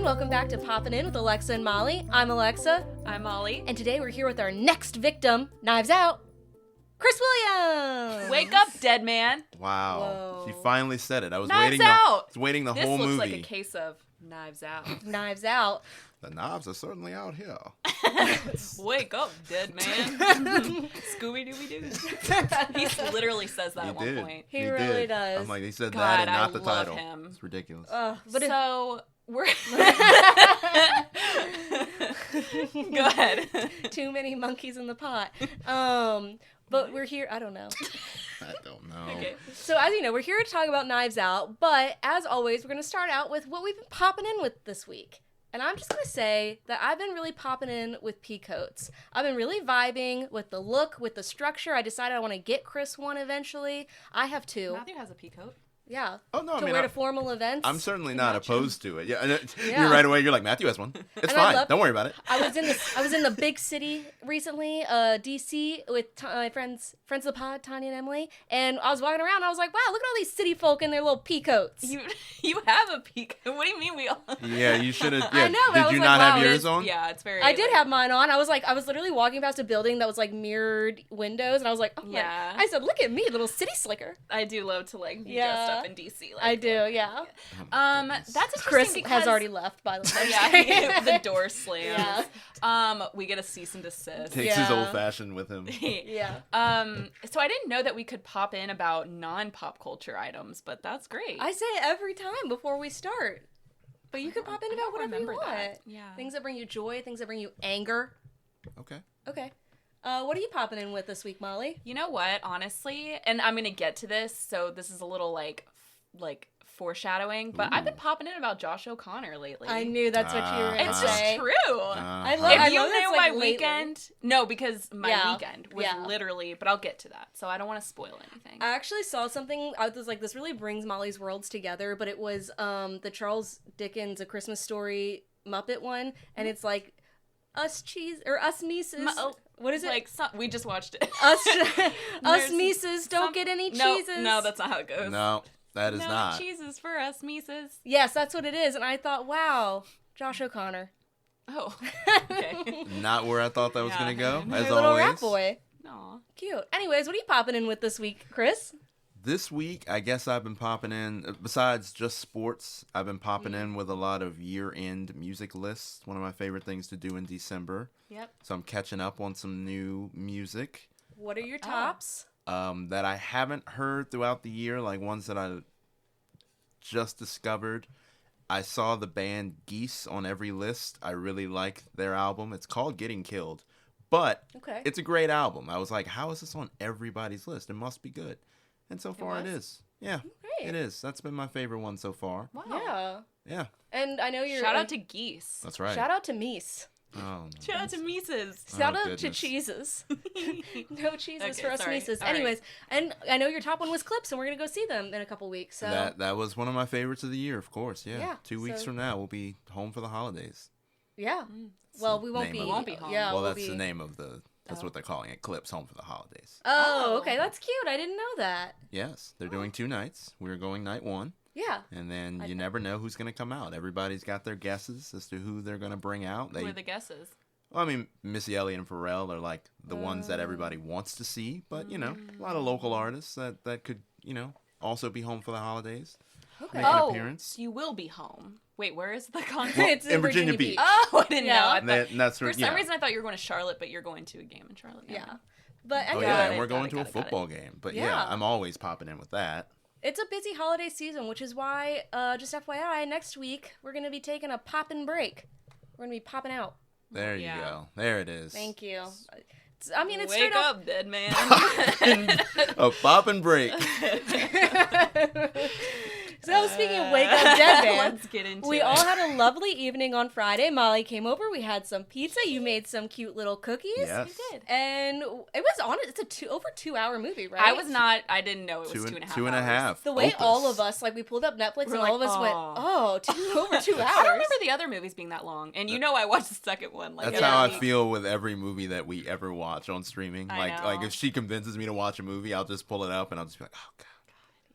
everyone. Welcome back to Poppin In with Alexa and Molly. I'm Alexa. I'm Molly. And today we're here with our next victim, Knives Out, Chris Williams. Wake up, dead man. Wow. Whoa. She finally said it. I was Knives waiting out. waiting the This whole looks movie. like a case of Knives Out. Knives Out. The knobs are certainly out here. Wake up, dead man. Scooby-Dooby-Doo. He literally says that at one point. He really does. I'm like, he said God, that and not I the love title. him. It's ridiculous. But So, we're... Go ahead. too many monkeys in the pot. But we're here. I don't know. I don't know. Okay. So as you know, we're here to talk about Knives Out. But as always, we're going to start out with what we've been popping in with this week. And I'm just going to say that I've been really popping in with pea coats. I've been really vibing with the look, with the structure. I decided I want to get Chris one eventually. I have two. Matthew has a pea coat. Yeah. Oh, no, to wear to formal events. I'm certainly not opposed to it. Yeah, Yeah. You're right away. You're like, Matthew has one. It's And I fine. love- Don't worry about it. I was in the big city recently, DC, with my friends of the pod, Tanya and Emily, and I was walking around. And I was like, wow, look at all these city folk in their little pea coats. You have a pea coat. What do you mean we all... Yeah, you should have. I Yeah. know, but I Did was you like, not wow, have it yours is- on? Yeah, it's very... I did have mine on. I was literally walking past a building that was like mirrored windows, and I was like, oh Yeah. my. I said, look at me, little city slicker. I do love to, like, be Yeah. dressed up in D.C. Like, I do, yeah. That's interesting Chris because... has already left, by the way. Yeah, the door slams. Yeah. We get a cease and desist. Takes his Yeah. old fashioned with him. Yeah. So I didn't know that we could pop in about non-pop culture items, but that's great. I say it every time before we start. But you can pop in I about don't whatever you remember want. that. Yeah. Things that bring you joy, things that bring you anger. Okay. Okay. What are you popping in with this week, Molly? You know what? Honestly, and I'm gonna get to this, so this is a little like foreshadowing, but I've been popping in about Josh O'Connor lately. I knew that's what you were going to It's say. just true. I love If I you know know that's, my like, lately. weekend, no, because my Yeah. weekend was Yeah. literally, but I'll get to that, so I don't want to spoil anything. I actually saw something. I was like, this really brings Molly's worlds together. But it was the Charles Dickens A Christmas Story Muppet one, and it's like us Mises. What is it? Like we just watched it. Us Mises don't get any cheeses. No, that's not how it goes. No, that is no not. cheeses for us, Mises. Yes, that's what it is. And I thought, wow, Josh O'Connor. Oh, okay. Not where I thought that was Yeah. going to go, Your as little always. rap boy. Aw. Cute. Anyways, what are you popping in with this week, Chris? This week, I guess I've been popping in, besides just sports, I've been popping in with a lot of year-end music lists. One of my favorite things to do in December. Yep. So I'm catching up on some new music What are your tops? that I haven't heard throughout the year, like ones that I just discovered. I saw the band Geese on every list. I really like their album. It's called Getting Killed, but Okay. it's a great album. I was like, how is this on everybody's list? It must be good. And so far it was? is. Yeah, Great. it is. That's been my favorite one so far. Wow. Yeah. Yeah, And I know you're... Shout out to Geese. that's right. Shout out to Mies. Oh, no. Shout out to Mises. Shout Oh, out to goodness. cheeses. No cheeses Okay, for us sorry. Mises. All right. Anyways, and I know your top one was Clips, and we're going to go see them in a couple weeks. So That was one of my favorites of the year, of course. Yeah. Yeah, 2 weeks so- from now, we'll be home for the holidays. yeah. Well, we won't name be. of it. We won't be home. Yeah, well, we'll that's be... the name of the. That's what they're calling it. Clips, home for the holidays. Oh, Oh. okay. That's cute. I didn't know that. Yes, they're doing 2 nights. We're going night 1. Yeah. And then you never know who's going to come out. Everybody's got their guesses as to who they're going to bring out. Who are the guesses? Well, I mean, Missy Elliott and Pharrell are like the ones that everybody wants to see. But, you know, a lot of local artists that could, you know, also be home for the holidays. Okay. Make an Oh, appearance. so you will be home. Wait, where is the concert? It's in Virginia Beach. Oh, I didn't Yeah. know. I And thought, that's for where, some reason, I thought you were going to Charlotte, but you're going to a game in Charlotte. Yeah. mind. But Oh, anyway, yeah, Got and it, we're got going it, to a got it, got it. football game. But Yeah. yeah, I'm always popping in with that. it's a busy holiday season, which is why, just FYI, next week we're going to be taking a poppin' break. We're going to be popping out. There you Yeah. go. There it is. Thank you. I mean, it's Wake straight up, dead man. A pop and break. So speaking of wake up dead man, Let's get into we it. all had a lovely evening on Friday. Molly came over. We had some pizza. You made some cute little cookies. Yes. did. And it was on. It's a over 2 hour movie, right? I was not. I didn't know it was Two 2.5 and a hours. half. The way Opus. all of us, like, we pulled up Netflix We're and like, all of us went, "Oh." over 2 hours. I don't remember the other movies being that long, and you know I watched the second one. Like That's every how I week. feel with every movie that we ever watch on streaming. I Like know. if she convinces me to watch a movie, I'll just pull it up and I'll just be like, oh god.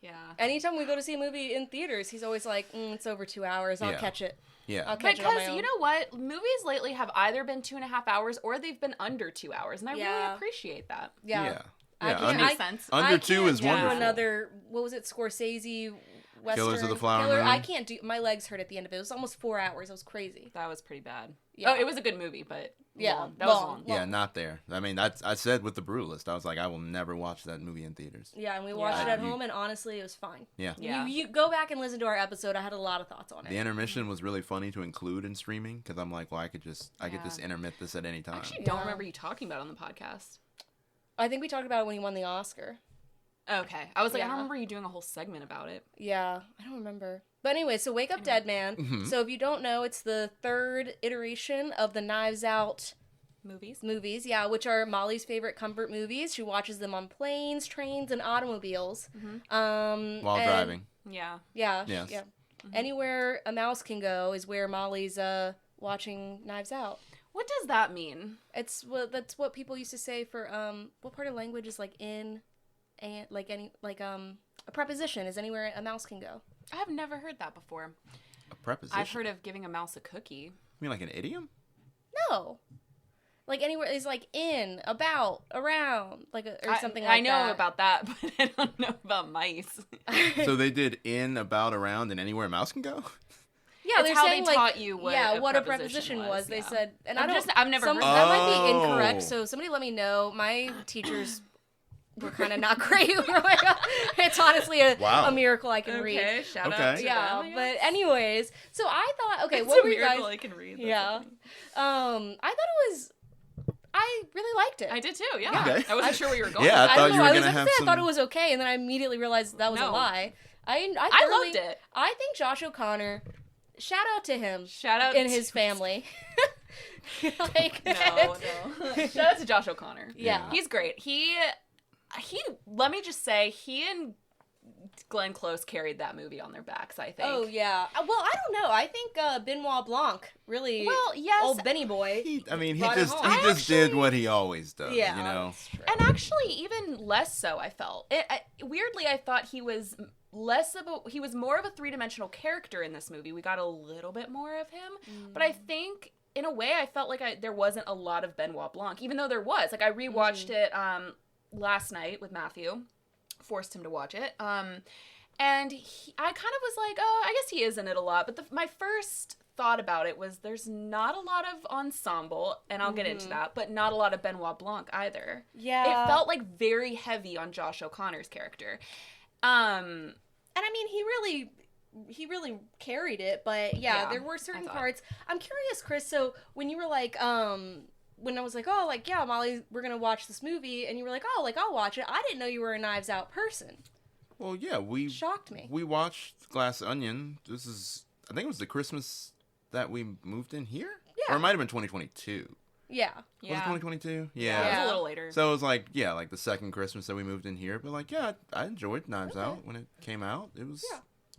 Yeah. Anytime we go to see a movie in theaters, he's always like, it's over 2 hours. I'll Yeah. catch it. Yeah. I'll catch it on my Because own. you know what? Movies lately have either been 2.5 hours or they've been under 2 hours. And I really appreciate that. Yeah. Yeah. I Yeah, can't- under, Makes sense. under I 2 can't is do wonderful. another, what was it, Scorsese Western Killers of the Flower Killer? Moon? I can't do, my legs hurt at the end of it. It was almost 4 hours. It was crazy. That was pretty bad. Yeah. Oh, it was a good movie, but Yeah, long. That was long. long. Yeah, not there. I mean, I said with The Brutalist, I was like, I will never watch that movie in theaters. Yeah, and we watched it Yeah. at home, and honestly, it was fine. Yeah. Yeah. You go back and listen to our episode. I had a lot of thoughts on it. The intermission was really funny to include in streaming because I'm like, well, I could just intermit this at any I time. actually don't remember you talking about it on the podcast. I think we talked about it when he won the Oscar. Okay. I was like, I Yeah. don't remember you doing a whole segment about it. Yeah, I don't remember. But anyway, so Wake Up Dead Man. Mhm. So if you don't know, it's the third iteration of the Knives Out Movies. yeah, which are Molly's favorite comfort movies. She watches them on planes, trains, and automobiles. While and- driving. Yeah. Yeah, Yes. yeah. Anywhere a mouse can go is where Molly's watching Knives Out. What does that mean? That's what people used to say for what part of language is like in and like any like a preposition is anywhere a mouse can go. I have never heard that before. A preposition. I've heard of giving a mouse a cookie. You mean like an idiom? No. Like anywhere is like in, about, around, like or something like that. I know about that, but I don't know about mice. So they did in, about, around, and anywhere a mouse can go? Yeah, It's they're how saying they like taught you what a a preposition preposition was. was, They yeah. said, and I've never heard that might be Oh. incorrect. So somebody let me know. My teachers were kind of not great growing up. It's honestly a miracle I can read. Shout Okay. out to Yeah, them, I but guess. anyways, so I thought, okay, It's what a were you guys? miracle I can read. That's Yeah. so funny. I thought it was. I really liked it. I did too. Yeah. Okay. I wasn't sure where you were going. Yeah, with I that. thought don't you know. were I was gonna gonna have say some- I thought it was okay, and then I immediately realized that was a No. lie. I I thoroughly- loved it. I think Josh O'Connor. Shout out to him Shout out and to his family. Like, No. Shout out to Josh O'Connor. Yeah. He's great. He let me just say, he and Glenn Close carried that movie on their backs, I think. Oh yeah. Well, I don't know. I think Benoit Blanc really. Well, yes. Old Benny boy. He Brought it just home. he I just did actually- what he always does, Yeah. you know. that's true. And actually, even less so, I felt. Weirdly, I thought he was he was more of a three-dimensional character in this movie. We got a little bit more of him. But I think, in a way, I felt like there wasn't a lot of Benoit Blanc, even though there was. Like, I rewatched it last night with Matthew. Forced him to watch it. And I kind of was like, oh, I guess he is in it a lot. But my first thought about it was there's not a lot of ensemble, and I'll get into that, but not a lot of Benoit Blanc either. Yeah. It felt like very heavy on Josh O'Connor's character. And I mean, he really carried it, but Yeah, there were certain I thought. parts. I'm curious, Chris. So when you were like, when I was like, oh, like yeah, Molly, we're gonna watch this movie, and you were like, oh, like I'll watch it. I didn't know you were a Knives Out person. Well, yeah, we Shocked me. watched Glass Onion. I think it was the Christmas that we moved in here? Yeah. Or it might have been 2022. Yeah. Was it 2022? Yeah. It was Yeah. a little later. So it was like, like the second Christmas that we moved in here. But like, yeah, I enjoyed Knives Out when it came out. It was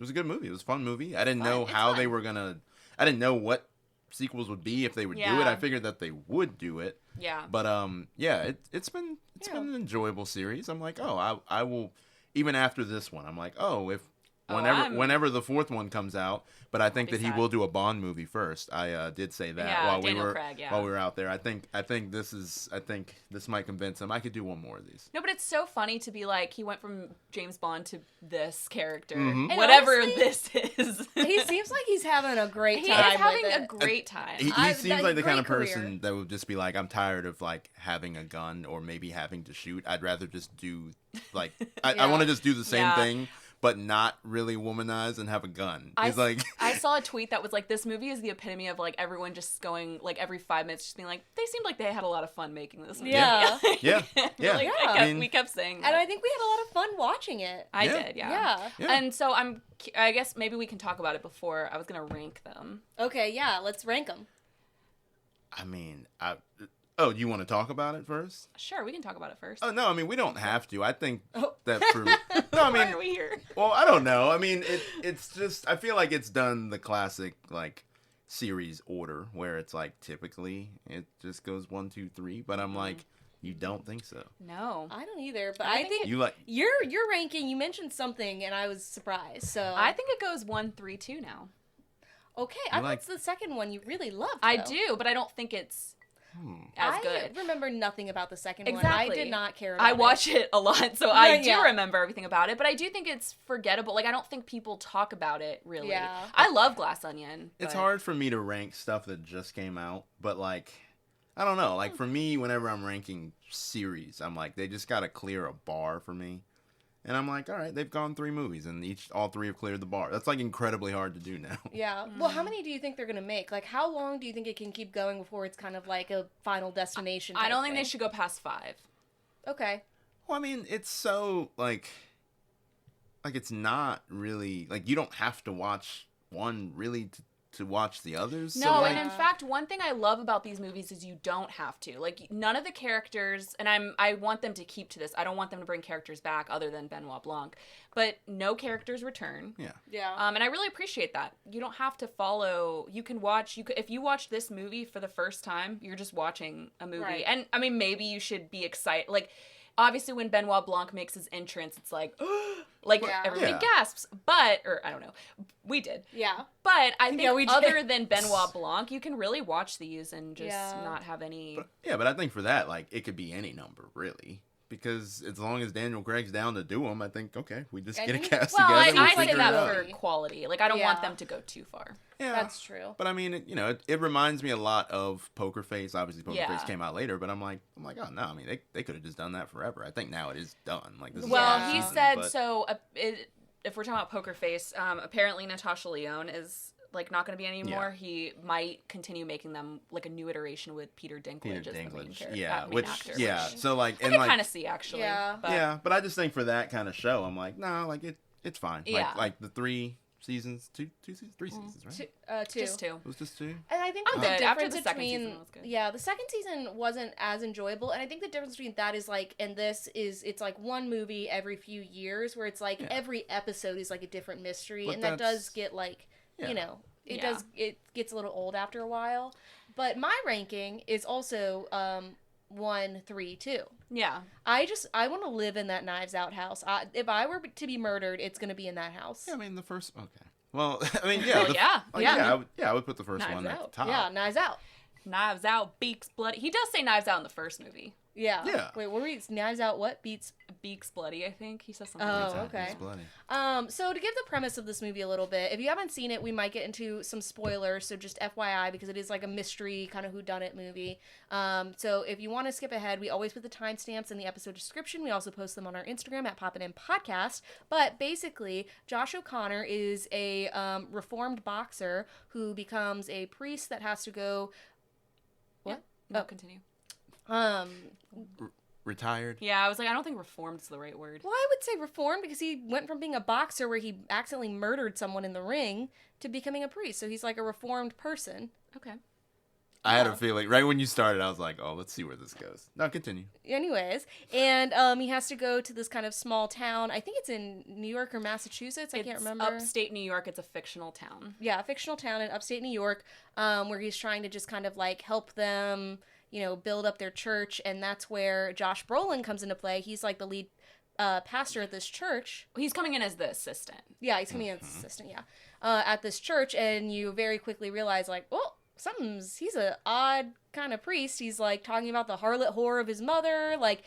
a good movie. It was a fun movie. I didn't know It's how they fun. were I didn't know what sequels would be if they would do it. Yeah. I figured that they would do it. Yeah. But it's been an enjoyable series. I'm like, oh, I will, even after this one, I'm like, oh, if whenever the fourth one comes out, but I think be that he sad. will do a Bond movie first. I did say that Yeah, while Daniel we were Craig, yeah. while we were out there. I think this might convince him. I could do one more of these. No, but it's so funny to be like, he went from James Bond to this character. Mhm. And Whatever honestly, this is. He seems like he's having a great He time. is having with a it. great time. He I've- seems that's like the kind great of person career. that would just be like, I'm tired of like having a gun or maybe having to shoot. I'd rather just do like I Yeah. want to just do the same Yeah. thing, but not really womanize and have a gun. He's like, I saw a tweet that was like, this movie is the epitome of like everyone just going like every 5 minutes just being like, they seemed like they had a lot of fun making this movie. Yeah. Yeah. Yeah. Like, Yeah. we kept saying that. And I think we had a lot of fun watching it. I Yeah. did, yeah. Yeah. Yeah. And so I guess maybe we can talk about it before. I was gonna rank them. Okay, yeah, let's rank them. I mean, oh, you want to talk about it first? Sure, we can talk about it first. Oh no, I mean we don't have to. I think Oh. that for no, I Why mean, are we here? well, I don't know. I mean, it's just I feel like it's done the classic like series order where it's like typically it just goes 1, 2, 3. But I'm like, You don't think so? No. I don't either, but I I think think You like? your ranking, you mentioned something and I was surprised. So I think it goes 1, 3, 2 now. okay, You I like- thought it's the second one you really loved. I though. do, but I don't think it's as I good. remember nothing about the second one. Exactly. I did not care about I watch it a lot, so I do Yeah. remember everything about it, but I do think it's forgettable. Like, I don't think people talk about it, really. Yeah. I love Glass Onion. It's but- hard for me to rank stuff that just came out, but like, I don't know. Like for me, whenever I'm ranking series, I'm like, they just gotta clear a bar for me. And I'm like, all right, they've gone 3 movies, and all 3 have cleared the bar. That's like incredibly hard to do now. Yeah. Well, how many do you think they're gonna make? Like, how long do you think it can keep going before it's kind of like a final destination? I don't think thing? they should go past 5. Okay. Well, I mean, it's so like it's not really like you don't have to watch one really to watch the others. No, so, like, and in fact, one thing I love about these movies is you don't have to. Like, none of the characters, and I want them to keep to this. I don't want them to bring characters back other than Benoit Blanc, but no characters return. yeah. Yeah. And I really appreciate that. You don't have to follow. You can watch. If you watch this movie for the first time, you're just watching a movie. Right. And I mean, maybe you should be excited. Like, obviously, when Benoit Blanc makes his entrance, it's like, like Yeah. everybody Yeah. gasps. But, or I don't know, we did. Yeah. But I think Yeah, we did. other than Benoit Blanc, you can really watch these and just Yeah. not have any. But I think for that, like, it could be any number, really. Because as long as Daniel Craig's down to do them, I think, okay, we just And get a he- cast Well, together. I we say figure it that out. for quality. Like, I don't want Yeah. them to go too far. Yeah. That's true. But I mean, it reminds me a lot of Poker Face. Obviously, Poker Yeah. Face came out later, but I'm like, oh no, I mean, they could have just done that forever. I think now it is done. Like this. Is Well, the last he season, said but- so. If we're talking about Poker Face, apparently Natasha Lyonne is like not going to be anymore. Yeah. He might continue making them like a new iteration with Peter Dinklage Peter as the main Dinklage, character, yeah, main which, actor. yeah. Which So like, I and can like, kind of see actually. Yeah. But, yeah, but I just think for that kind of show, I'm like, no, like it's fine. Yeah. Like the 3 seasons, 2 seasons, 3 seasons, right? 2. just 2. It was just 2. And I think I'm the good. difference After the second between season was good. yeah, the second season wasn't as enjoyable, and I think the difference between that is like, and this is it's like one movie every few years, where it's like Yeah. every episode is like a different mystery, But and that that's- does get like Yeah. you know it Yeah. does it gets a little old after a while. But my ranking is also 1, 3, 2. Yeah. I want to live in that Knives Out house. If I were to be murdered, it's gonna be in that house. Yeah, I mean the first. Okay. Well, I mean, yeah, Well, yeah. like, Yeah. I would put the first Knives one at Out. the top. Yeah, Knives Out. Knives Out, Beaks Bloody. He does say Knives Out in the first movie. Yeah. Yeah. Wait, what were we? Knives Out. What beats? Beaks Bloody, I think. He says something Oh, like that. Exactly, okay. it's bloody. So to give the premise of this movie a little bit, if you haven't seen it, we might get into some spoilers, so just FYI, because it is like a mystery kind of whodunit movie. So if you want to skip ahead, we always put the timestamps in the episode description. We also post them on our Instagram at Poppin In Podcast. But basically, Josh O'Connor is a reformed boxer who becomes a priest that has to go. What? No, Oh. continue. Retired. Yeah, I was like, I don't think reformed is the right word. Well, I would say reformed because he went from being a boxer where he accidentally murdered someone in the ring to becoming a priest. So he's like a reformed person. Okay. I had Yeah. a feeling right when you started. I was like, oh, let's see where this goes. No, continue. Anyways, and he has to go to this kind of small town. I think it's in New York or Massachusetts. I can't remember. Upstate New York. It's a fictional town. Yeah, a fictional town in upstate New York, where he's trying to just kind of like help them, you know, build up their church, and that's where Josh Brolin comes into play. He's like the lead pastor at this church. He's coming in as the assistant. Yeah, he's coming in as assistant. Yeah, at this church, and you very quickly realize like, oh, he's an odd kind of priest. He's like talking about the harlot whore of his mother, like.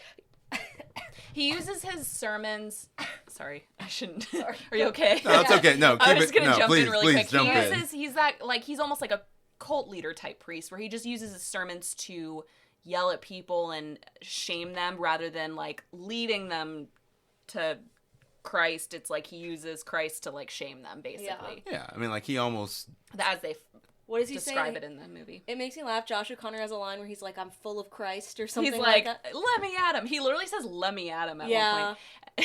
He uses his sermons. Sorry, I shouldn't. Sorry. Are you okay? No, it's okay. No, keep I was it. gonna No, jump please, in really please quick. jump he in. uses, he's that like he's almost like a cult leader type priest, where he just uses his sermons to yell at people and shame them rather than like leading them to Christ. It's like he uses Christ to like shame them, basically, Yeah, I mean, like he almost. as they What does he describe say? it in the movie. It makes me laugh. Josh O'Connor has a line where he's like, "I'm full of Christ" or something He's like like, that. "Let me at him." He literally says, "Let me at him" at Yeah. one point.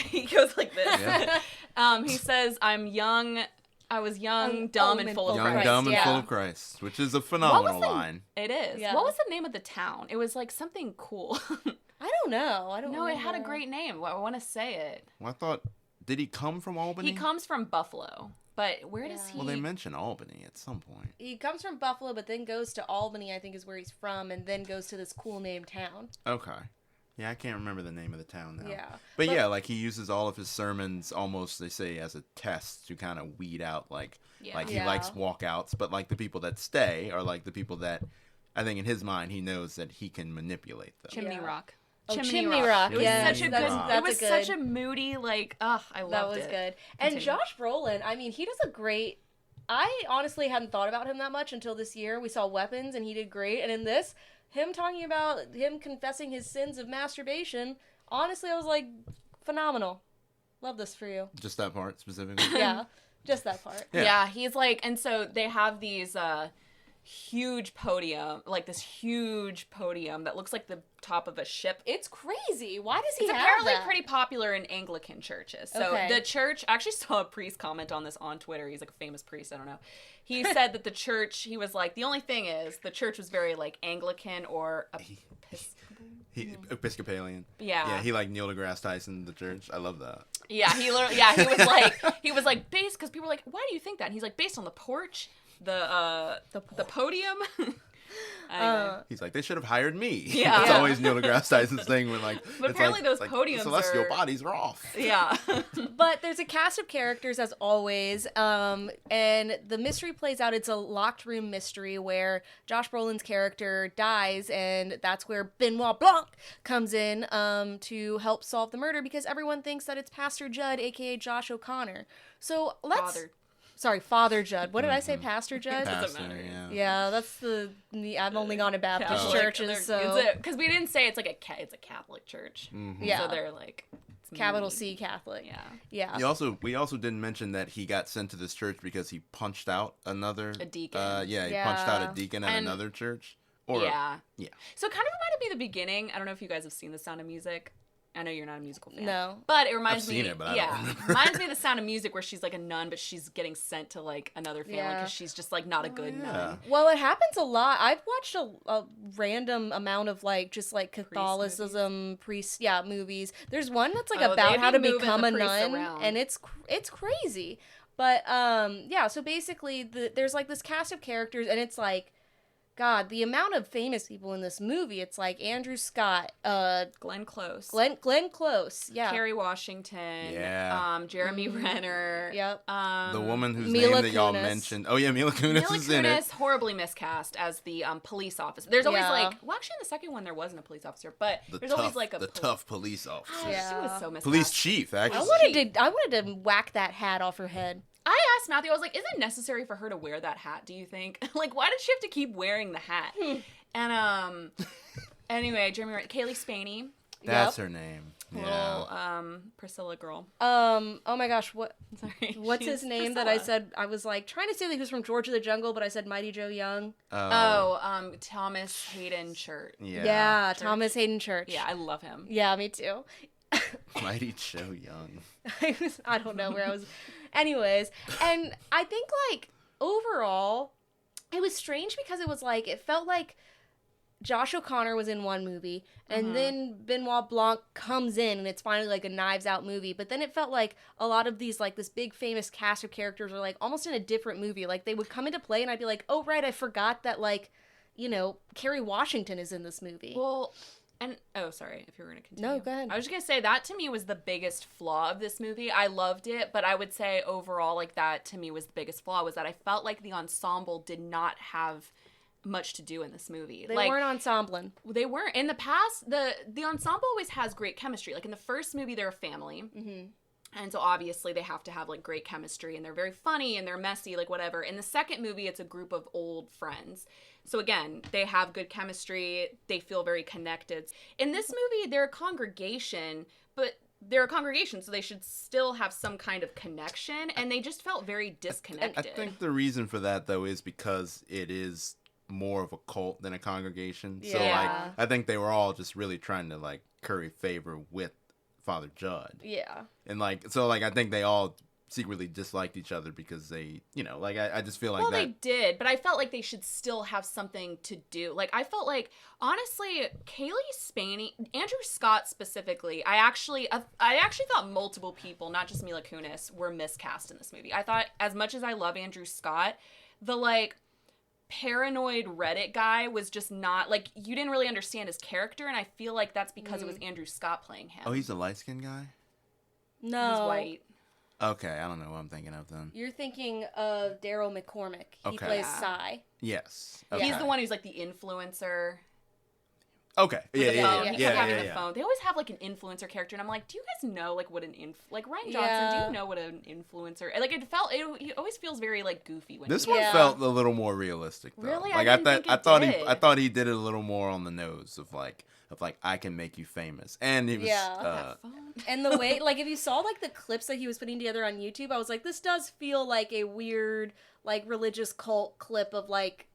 He goes like this. Yeah. He says, "I'm young. I was young, dumb, and full of Young, Christ." dumb, and yeah. full of Christ, which is a phenomenal the- line. It is. Yeah. What was the name of the town? It was like something cool. I don't know. I don't. No, it had a remember. great name. I want to say it. Well, I thought, did he come from Albany? He comes from Buffalo, but where does Yeah. he? Well, they mention Albany at some point. He comes from Buffalo, but then goes to Albany, I think is where he's from, and then goes to this cool named town. Okay. Yeah, I can't remember the name of the town now. Yeah. But yeah, like he uses all of his sermons almost, they say, as a test to kind of weed out, like he likes walkouts, but like the people that stay are like the people that I think in his mind he knows that he can manipulate them. Chimney Rock. Oh, Chimney Rock. It was yes, such a that's, good. that's It was a good, such a moody, like, I loved it. That was good. And Josh Brolin, I mean, he does a great. I honestly hadn't thought about him that much until this year. We saw Weapons, and he did great. And in this, him talking about him confessing his sins of masturbation, honestly, I was like, phenomenal. Love this for you. Just that part specifically? Yeah, just that part. Yeah, he's like, and so they have these huge podium, like this huge podium that looks like the top of a ship. It's crazy. Why does he It's have apparently that? pretty popular in Anglican churches. So Okay. the church, I actually saw a priest comment on this on Twitter. He's like a famous priest, I don't know. He said that the church, he was like, the only thing is the church was very like Anglican or Episcopalian. Yeah. Yeah, he like Neil deGrasse Tyson in the church. I love that. Yeah, he was like based, because people were like, why do you think that? And he's like, based on the porch, the podium. Anyway. He's like, they should have hired me. Yeah. It's always Neil deGrasse Tyson's thing when like, But it's apparently like, those like, podiums celestial are- bodies are off. Yeah. But there's a cast of characters as always, and the mystery plays out. It's a locked room mystery where Josh Brolin's character dies, and that's where Benoit Blanc comes in to help solve the murder because everyone thinks that it's Pastor Judd, aka Josh O'Connor. So let's. Father Judd. What did I say, Pastor Judd? Pastor, matter. yeah. That's I've only gone to Baptist churches, so because we didn't say it's like it's a Catholic church. Mm-hmm. Yeah. So they're like it's capital mean. C Catholic. Yeah. We also didn't mention that he got sent to this church because he punched out a deacon. He punched out a deacon at another church. Yeah. Yeah. So it kind of reminded me of the beginning. I don't know if you guys have seen The Sound of Music. I know you're not a musical fan. No. But it reminds me. I've seen it, but I don't remember. Reminds me of The Sound of Music where she's like a nun, but she's getting sent to like another family because she's just like not a good nun. Well, it happens a lot. I've watched a random amount of like just like Catholicism movies. There's one that's like about how to become a nun, and it's crazy. But so basically there's like this cast of characters, and it's like, God, the amount of famous people in this movie, it's like Andrew Scott, Glenn Close. Glenn Close, yeah. Kerry Washington. Yeah. Jeremy Renner. Yep. The woman whose Mila name that y'all Kunis. mentioned. Oh yeah, Mila Kunis is in it. Horribly miscast as the police officer. There's always like, well, actually in the second one there wasn't a police officer, but there's always like a tough police officer. She was so miscast. Police chief, actually. I wanted to whack that hat off her head. I asked Matthew, I was like, is it necessary for her to wear that hat, do you think? Like, why did she have to keep wearing the hat? And, anyway, Jeremy Renner, Kaylee Spaney. That's her name. Little, Priscilla girl. Oh my gosh, Sorry. what's his name that I said, I was like, trying to say that he was from George of the Jungle, but I said Mighty Joe Young. Thomas Hayden Church. Yeah, Thomas Hayden Church. Yeah, I love him. Yeah, me too. Mighty Joe Young. I don't know where I was. Anyways, and I think like overall, it was strange because it was like, it felt like Josh O'Connor was in one movie, and then Benoit Blanc comes in, and it's finally like a Knives Out movie. But then it felt like a lot of these, like this big famous cast of characters are like almost in a different movie. Like they would come into play, and I'd be like, oh right, I forgot that like, you know, Kerry Washington is in this movie. Well, and sorry if you were going to continue. No, go ahead. I was just going to say that to me was the biggest flaw of this movie. I loved it, but I would say overall, like that to me was the biggest flaw, was that I felt like the ensemble did not have much to do in this movie. They like, weren't ensembling. They weren't. In the past, the ensemble always has great chemistry. Like in the first movie, they're a family. Mm-hmm. And so obviously they have to have like great chemistry, and they're very funny and they're messy, like whatever. In the second movie, it's a group of old friends. So again, they have good chemistry. They feel very connected. In this movie, they're a congregation, but they're a congregation, so they should still have some kind of connection. And they just felt very disconnected. I think the reason for that though is because it is more of a cult than a congregation. Yeah. So like, I think they were all just really trying to like curry favor with Father Judd. Yeah. And like, so like, I think they all secretly disliked each other because they, you know, like I just feel like well, that. they did, but I felt like they should still have something to do. Like I felt like, honestly, Kaylee Spaney, Andrew Scott specifically, I actually thought multiple people, not just Mila Kunis, were miscast in this movie. I thought, as much as I love Andrew Scott, the like paranoid Reddit guy was just not, like, you didn't really understand his character, and I feel like that's because it was Andrew Scott playing him. Oh, he's a light-skinned guy? No. He's white. Okay, I don't know what I'm thinking of then. You're thinking of Daryl McCormick. He Okay. plays Yeah. Psy. Yes. Yeah. Okay. He's the one who's, like, the influencer. Okay. With the phone. He kept having yeah. the phone. They always have, like, an influencer character, and I'm like, do you guys know, like, what like, Ryan Johnson, do you know what an influencer... Like, it always feels very, like, goofy when This he one Yeah. felt a little more realistic, though. Really? Like, I didn't think it did. I thought he did it a little more on the nose of I can make you famous. And he was... Yeah. that phone. And the way, like, if you saw, like, the clips that he was putting together on YouTube, I was like, this does feel like a weird, like, religious cult clip of, like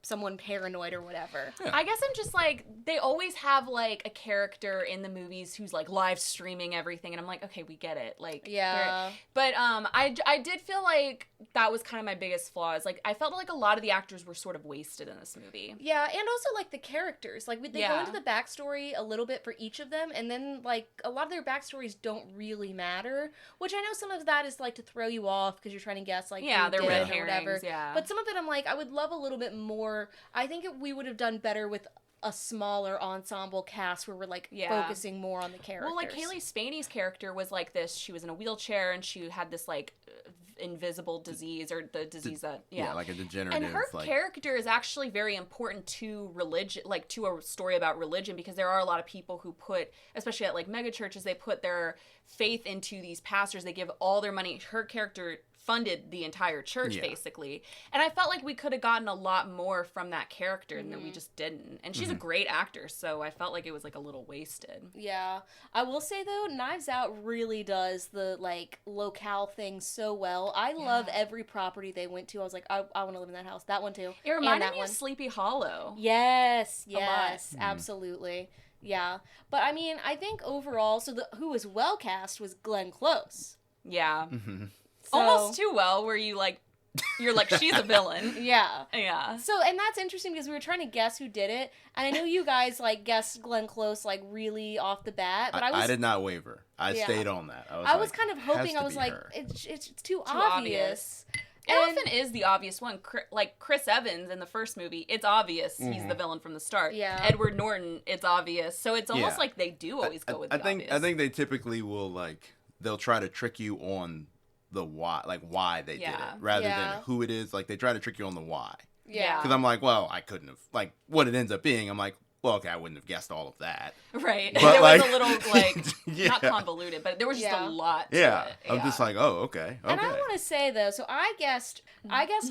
someone paranoid or whatever. Yeah. I guess I'm just like, they always have like a character in the movies who's like live streaming everything, and I'm like, okay, we get it. Like, Yeah. but I did feel like that was kind of my biggest flaw. Is like I felt like a lot of the actors were sort of wasted in this movie. Yeah, and also, like, the characters. Like, they go Yeah. into the backstory a little bit for each of them, and then, like, a lot of their backstories don't really matter, which I know some of that is, like, to throw you off because you're trying to guess, like, Yeah, who they're did red it or whatever. herrings, yeah. But some of it, I'm like, I would love a little bit more. I think we would have done better with a smaller ensemble cast where we're, like, Yeah. focusing more on the characters. Well, like Haley Spaney's character was like this. She was in a wheelchair and she had this like invisible disease or the disease that like a degenerative. And her like, character is actually very important to religion, like to a story about religion, because there are a lot of people who put, especially at like mega churches, they put their faith into these pastors. They give all their money. Her character funded the entire church, basically. And I felt like we could have gotten a lot more from that character, and then we just didn't. And she's a great actor, so I felt like it was like a little wasted. Yeah. I will say, though, Knives Out really does the, like, locale thing so well. I love every property they went to. I was like, I want to live in that house. That one, too. It reminded that me one. of Sleepy Hollow. Yes, lot. absolutely. Yeah. But, I mean, I think overall, so who was well cast was Glenn Close. Yeah. Mm-hmm. So, Almost too well, where you're like, she's a villain. Yeah. Yeah. So, and that's interesting because we were trying to guess who did it, and I know you guys, like, guessed Glenn Close, like, really off the bat, but I did not waver. I stayed on that. I was like, kind of has hoping, to I was be like, her. it's too obvious. It often is the obvious one. Like Chris Evans in the first movie, it's obvious he's the villain from the start. Yeah. Edward Norton, it's obvious. So it's almost like they do always go with the obvious. I think they typically will, like, they'll try to trick you on the why they did it, rather than who it is. Like, they try to trick you on the why. Yeah. Because I'm like, well, I couldn't have, like, what it ends up being, I'm like, well, okay, I wouldn't have guessed all of that. Right. But, there like, was a little, like, yeah. not convoluted, but there was just a lot to Yeah. it. I'm just like, oh, okay. And I want to say, though, so I guessed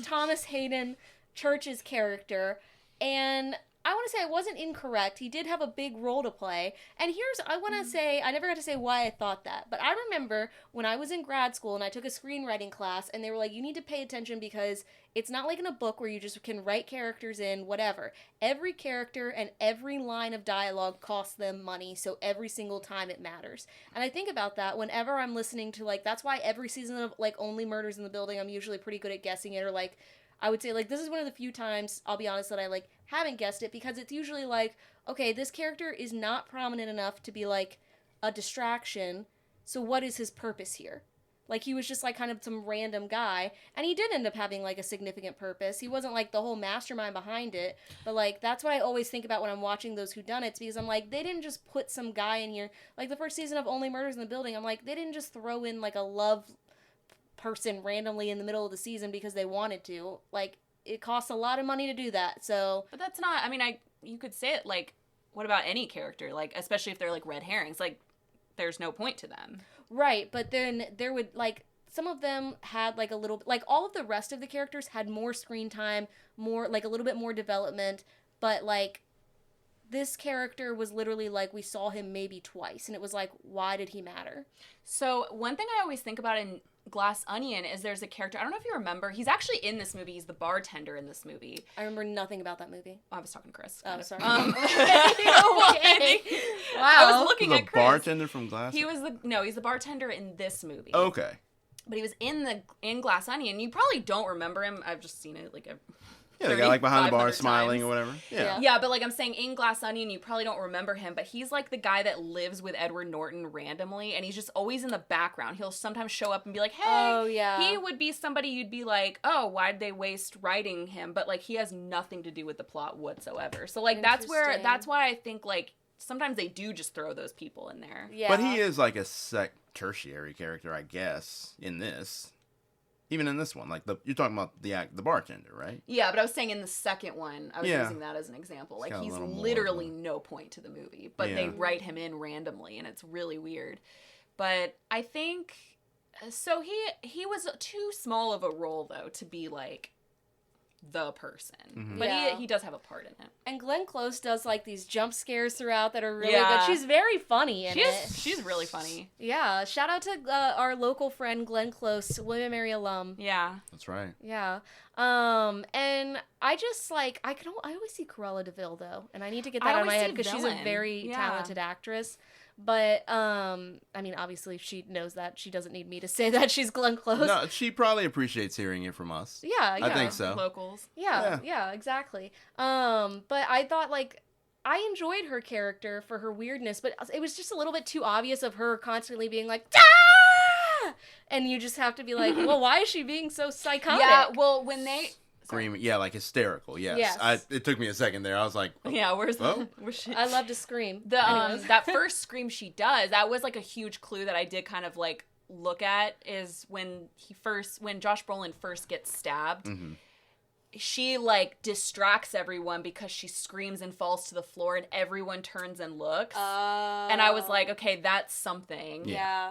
Thomas Hayden Church's character, and I want to say I wasn't incorrect. He did have a big role to play. And I want to say, I never got to say why I thought that. But I remember when I was in grad school and I took a screenwriting class, and they were like, you need to pay attention because it's not like in a book where you just can write characters in, whatever. Every character and every line of dialogue costs them money, so every single time it matters. And I think about that whenever I'm listening to, like, that's why every season of, like, Only Murders in the Building, I'm usually pretty good at guessing it, or, like, I would say, like, this is one of the few times, I'll be honest, that I, like, haven't guessed it, because it's usually like, okay, this character is not prominent enough to be, like, a distraction, so what is his purpose here? Like, he was just, like, kind of some random guy, and he did end up having, like, a significant purpose. He wasn't, like, the whole mastermind behind it, but, like, that's what I always think about when I'm watching those whodunits, because I'm like, they didn't just put some guy in here. Like, the first season of Only Murders in the Building, I'm like, they didn't just throw in, like, a love person randomly in the middle of the season because they wanted to. Like, it costs a lot of money to do that, so... But that's not, I mean, you could say it, like, what about any character? Like, especially if they're, like, red herrings. Like, there's no point to them. Right, but then there would, like, some of them had, like, a little... Like, all of the rest of the characters had more screen time, more, like, a little bit more development, but, like, this character was literally, like, we saw him maybe twice, and it was like, why did he matter? So, one thing I always think about in Glass Onion is there's a character, I don't know if you remember, he's actually in this movie, he's the bartender in this movie. I remember nothing about that movie. Oh, I was talking to Chris. Oh, sorry. Okay. Wow. I was looking the at Chris. bartender from Glass. He's the bartender in this movie. Okay. But he was in Glass Onion. You probably don't remember him. I've just seen it like Yeah, the guy like behind the bar 3,500 smiling times. or whatever. Yeah. Yeah, but like I'm saying, in Glass Onion, you probably don't remember him, but he's like the guy that lives with Edward Norton randomly, and he's just always in the background. He'll sometimes show up and be like, hey, Oh, yeah. he would be somebody you'd be like, oh, why'd they waste writing him? But like he has nothing to do with the plot whatsoever. So like that's why I think like sometimes they do just throw those people in there. Yeah. But he is like a tertiary character, I guess, in this. Even in this one, like you're talking about the bartender, right? Yeah, but I was saying in the second one, I was Yeah. using that as an example. Like got a he's little more literally of no point to the movie, but Yeah. they write him in randomly, and it's really weird. But I think so. He was too small of a role though to be like the person, Mhm. but Yeah. he does have a part in it. And Glenn Close does like these jump scares throughout that are really Yeah. good. She's very funny in it. She's really funny. Yeah, shout out to our local friend Glenn Close, William and Mary alum. Yeah. That's right. Yeah. And I just like I always see Cruella DeVille though, and I need to get I that out of my always head see because she's a Villain. very Yeah. talented actress. But I mean, obviously she knows that. She doesn't need me to say that she's Glenn Close. No, she probably appreciates hearing it from us. Yeah, yeah. I think so. Locals. Yeah, exactly. But I thought like I enjoyed her character for her weirdness, but it was just a little bit too obvious of her constantly being like, ah! And you just have to be like, well, why is she being so psychotic? Yeah. Well, when they. Screaming, yeah, like hysterical. Yes. Yes. It took me a second there. I was like, Yeah. Where's Oh. where's she? I love to scream. The that first scream she does, that was like a huge clue that I did kind of like look at is when Josh Brolin first gets stabbed. mhm. She like distracts everyone because she screams and falls to the floor and everyone turns and looks. And I was like, okay, that's something. yeah.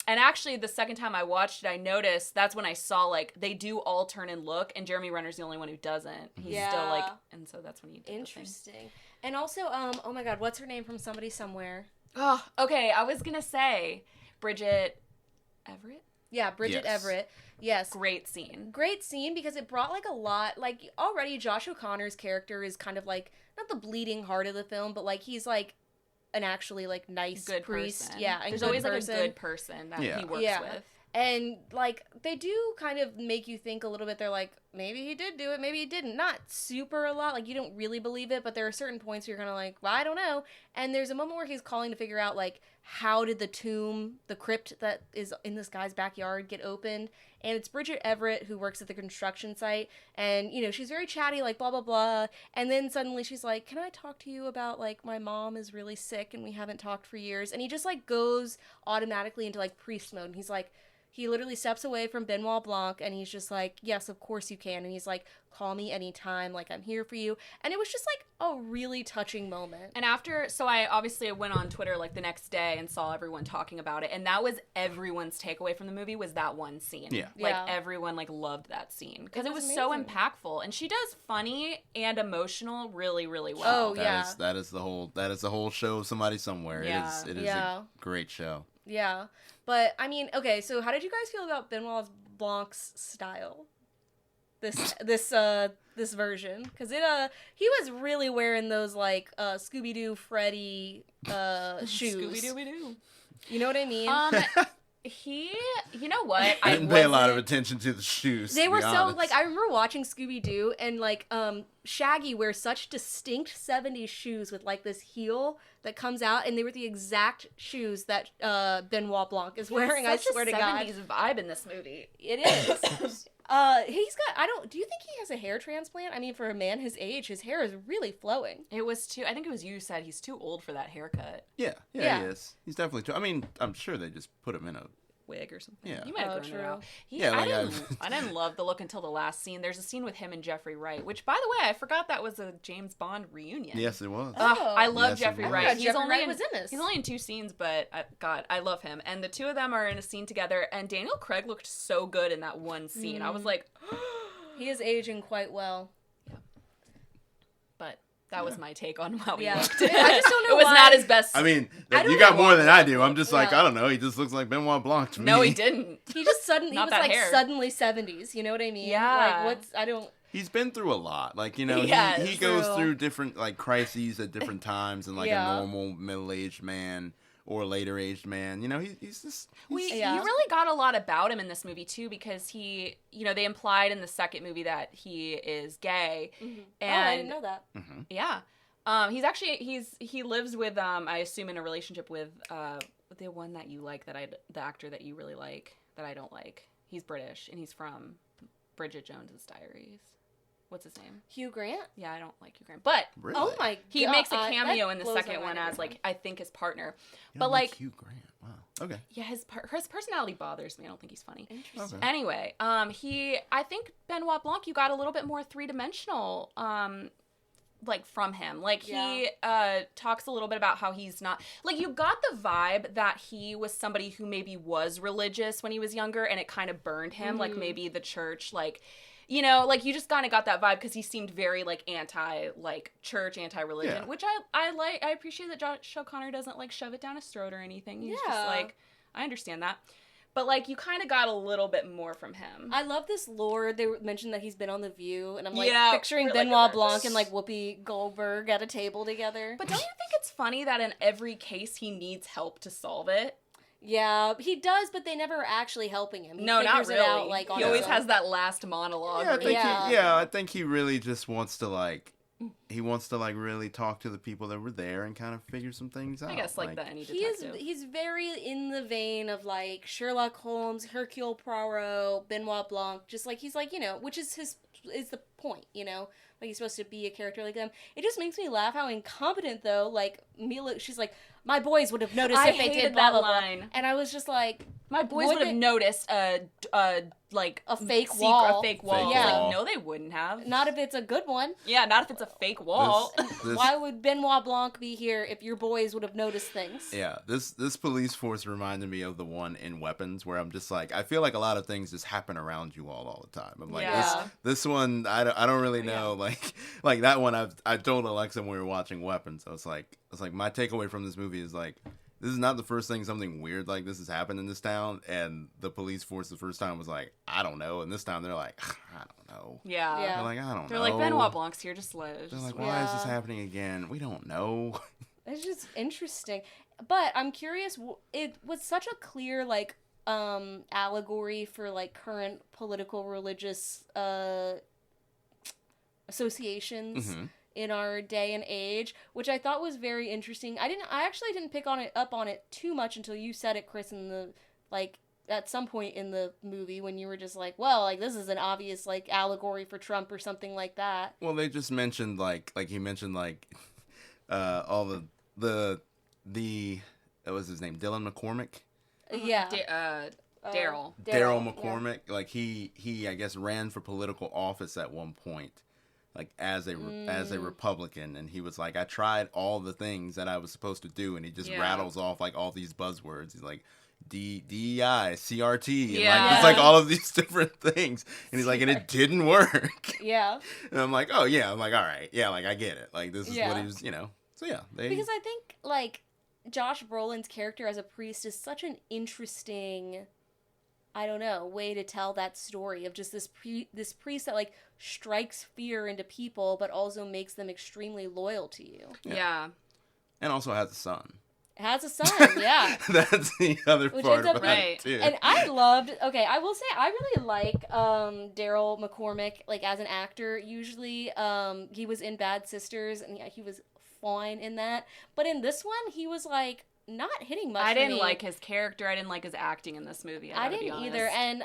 And actually the second time I watched it, I noticed that's when I saw like they do all turn and look and Jeremy Renner's the only one who doesn't. He's still like, and so that's when you do Interesting. And also, oh my God, what's her name from Somebody Somewhere? Oh, okay. I was gonna say Bridget Everett. Yeah, Bridget Yes. Everett. Yes. Great scene. Great scene because it brought like a lot, like already Josh O'Connor's character is kind of like, not the bleeding heart of the film, but like he's like an actually like nice Good priest. person. Yeah. And There's good always person. like a good person that Yeah. he works Yeah. with. And like they do kind of make you think a little bit. They're like, maybe he did do it, maybe he didn't. Not super a lot. Like you don't really believe it, but there are certain points where you're kind of like, well, I don't know. And there's a moment where he's calling to figure out like how did the crypt that is in this guy's backyard get opened. And it's Bridget Everett who works at the construction site, and you know she's very chatty, like blah blah blah. And then suddenly she's like, "Can I talk to you about like my mom is really sick and we haven't talked for years?" And he just like goes automatically into like priest mode. And he's like. He literally steps away from Benoit Blanc and he's just like, yes, of course you can. And he's like, call me anytime. Like, I'm here for you. And it was just like a really touching moment. And after, so I obviously went on Twitter like the next day and saw everyone talking about it. And that was everyone's takeaway from the movie was that one scene. Yeah. Like Yeah. everyone like loved that scene because it was was so amazing. impactful. And she does funny and emotional really, really well. Oh, yeah. That is the whole show of Somebody Somewhere. Yeah. It is Yeah. a great show. Yeah. But, I mean, okay, so how did you guys feel about Benoit Blanc's style? This version? Because he was really wearing those, like, Scooby-Doo Freddy shoes. Scooby-Dooby-Doo. You know what I mean? You know what? I didn't pay a lot of attention to the shoes. They to were be so, honest. like, I remember watching Scooby-Doo, and, like, Shaggy wears such distinct 70s shoes with, like, this heel that comes out, and they were the exact shoes that Benoit Blanc is wearing, I swear to God. Such a 70s vibe in this movie. It is. He's got, do you think he has a hair transplant? I mean, for a man his age, his hair is really flowing. It was I think it was you said he's too old for that haircut. Yeah, Yeah. he is. He's definitely too. I mean, I'm sure they just put him in a. Wig or something. Yeah. You might have Oh, grown it true. out. Yeah, like I didn't love the look until the last scene. There's a scene with him and Jeffrey Wright, which, by the way, I forgot that was a James Bond reunion. Yes, it was. Oh. I love Yes, it Jeffrey was. Wright. Yeah, He's Jeffrey only Wright in, was in this. He's only in 2 scenes, but God, I love him. And the two of them are in a scene together, and Daniel Craig looked so good in that one scene. I was like, He is aging quite well. but that was my take on how he Yeah. looked. I just don't know It was why. not his best. I mean, I don't you got know. more than I do. I'm just like, Yeah. I don't know. He just looks like Benoit Blanc to me. No, he didn't. He just suddenly, he Not was that like hair. suddenly 70s, you know what I mean? Yeah. Like, I don't, He's been through a lot. Like, you know, Yeah, he goes true. through different, like, crises at different times and, like, Yeah. a normal middle-aged man or later aged man. You know, he's just You really got a lot about him in this movie too, because he, you know, they implied in the second movie that he is gay, and I didn't know that. Yeah, he's actually he lives with I assume in a relationship with the one that you like, the actor that you really like that I don't like. He's British and he's from Bridget Jones's Diaries. What's his name? Hugh Grant? Yeah, I don't like Hugh Grant. But really? Oh my god. he makes a cameo in the second one as like I think his partner. But like Hugh Grant. Wow. Okay. Yeah, his personality bothers me. I don't think he's funny. Interesting. Okay. Anyway, I think Benoit Blanc, you got a little bit more three-dimensional like from him. Like he talks a little bit about how he's not, like, you got the vibe that he was somebody who maybe was religious when he was younger and it kind of burned him, like maybe the church, like, you know, like you just kind of got that vibe because he seemed very like church, anti-religion, which I like. I appreciate that Josh O'Connor doesn't like shove it down his throat or anything. He's just like, I understand that. But, like, you kind of got a little bit more from him. I love this lore. They mentioned that he's been on The View, and I'm, like, Yeah, picturing really Benoit good. Blanc and, like, Whoopi Goldberg at a table together. But don't you think it's funny that in every case he needs help to solve it? Yeah, he does, but they never are actually helping him. He No, not figures really. it out, like, on He always his own. has that last monologue. I think he really just wants to, like, really talk to the people that were there and kind of figure some things out. I guess, like any detective. He's very in the vein of, like, Sherlock Holmes, Hercule Poirot, Benoit Blanc, just, like, he's, like, you know, which is the point, you know? Like, he's supposed to be a character like them. It just makes me laugh how incompetent, though, like, Mila, she's like, my boys would have noticed if they did blah, blah, blah. Line. And I was just like... My boys would have noticed a fake wall. A fake wall. Yeah. Like, no, they wouldn't have. Not if it's a good one. Yeah, not if it's a fake wall. Why would Benoit Blanc be here if your boys would have noticed things? Yeah, this police force reminded me of the one in Weapons, where I'm just like, I feel like a lot of things just happen around you all the time. I'm like, this one, I don't really know. Like that one, I told Alexa when we were watching Weapons, I was like, my takeaway from this movie is like, this is not the first thing something weird like this has happened in this town, and the police force the first time was like, I don't know, and this time they're like, I don't know. Yeah. They're like, I don't know. They're like, Benoit Blanc's here, just let. They're like, why is this happening again? We don't know. It's just interesting. But I'm curious, it was such a clear, like, allegory for, like, current political religious associations in our day and age, which I thought was very interesting. I actually didn't pick up on it too much until you said it, Chris, in the, like, at some point in the movie when you were just like, well, like, this is an obvious, like, allegory for Trump or something like that. Well, they just mentioned, like he mentioned, like, all the what was his name? Dylan McCormick? Yeah. Daryl. Daryl McCormick. Yeah. Like, he, I guess, ran for political office at one point, like, as a Republican, and he was like, I tried all the things that I was supposed to do, and he just rattles off, like, all these buzzwords. He's like, DEI, CRT, and like, it's like all of these different things, and he's like, and it didn't work. Yeah. And I'm like, oh yeah, I'm like, all right, yeah, like, I get it, like, this is what he was, you know. So yeah, because I think, like, Josh Brolin's character as a priest is such an interesting, I don't know, way to tell that story of just this priest that, like, strikes fear into people, but also makes them extremely loyal to you. Yeah. And also has a son. Has a son, yeah. That's the other part about it, too. And I will say, I really like Daryl McCormick, like, as an actor. Usually, he was in Bad Sisters, and he was fine in that. But in this one, he was, like, not hitting much. I didn't like his character. I didn't like his acting in this movie. I didn't either. And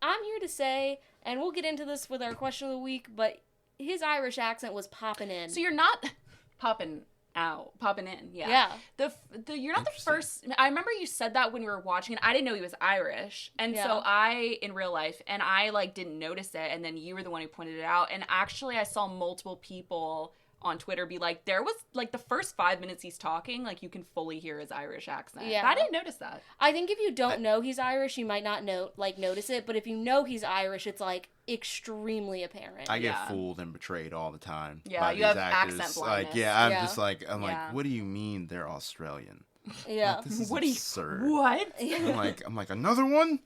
I'm here to say, and we'll get into this with our question of the week, but his Irish accent was popping in. So you're not popping in. Yeah. You're not the first. I remember you said that when we were watching it. I didn't know he was Irish, and so I, in real life, and I, like, didn't notice it, and then you were the one who pointed it out. And actually, I saw multiple people on Twitter be like, there was, like, the first 5 minutes he's talking, like, you can fully hear his Irish accent. Yeah. But I didn't notice that. I think if you don't know he's Irish, you might not notice it, but if you know he's Irish, it's, like, extremely apparent. I get fooled and betrayed all the time. Yeah, by you these have actors. accent blindness. Like, I'm just like, like, what do you mean they're Australian? Yeah. Like, this is What absurd. What? I'm like, another one?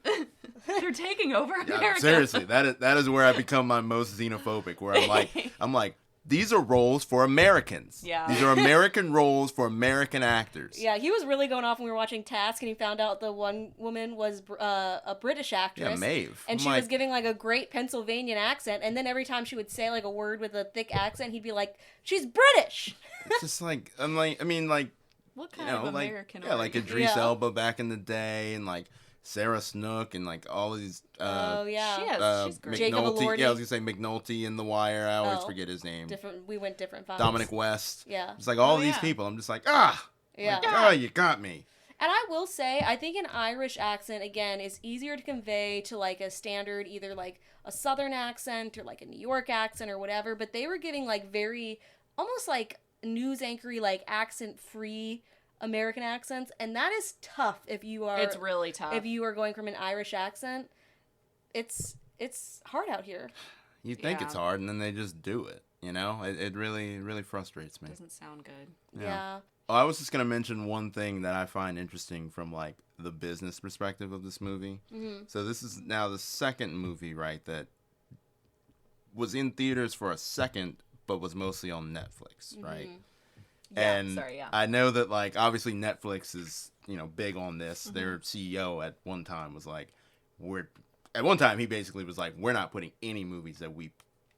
They're taking over America. Seriously, that is where I become my most xenophobic, where I'm like, these are roles for Americans. Yeah. These are American roles for American actors. Yeah, he was really going off when we were watching Task, and he found out the one woman was a British actress. Yeah, Maeve. And I'm she was like, giving like a great Pennsylvanian accent, and then every time she would say like a word with a thick accent, he'd be like, "She's British." it's just like, I'm like, I mean, like, What you kind know, of like, American yeah, are like you? Idris Yeah. Elba back in the day, and like Sarah Snook, and like all of these. Oh yeah, She has- she's great. Jacob McNulty. Elordi. Yeah, I was gonna say McNulty in The Wire. I always Oh. forget his name. different. We went different vibes. Dominic West. Yeah, It's like all Oh, these yeah. people. I'm just like, ah. yeah. Like, oh, you got me. And I will say, I think an Irish accent, again, is easier to convey to, like, a standard, either, like, a Southern accent or, like, a New York accent or whatever, but they were giving, like, very, almost, like, news anchory, like, accent-free American accents, and that is tough if you are... It's really tough. If you are going from an Irish accent. It's hard out here. You think Yeah. it's hard, and then they just do it. You know, it really frustrates me. Doesn't sound good. Yeah. Oh, I was just gonna mention one thing that I find interesting from like the business perspective of this movie. Mm-hmm. So this is now the second movie, right, that was in theaters for a second, but was mostly on Netflix, right? Yeah, And sorry, yeah. I know that like obviously Netflix is big on this. Their CEO at one time was like, at one time he basically was like, we're not putting any movies that we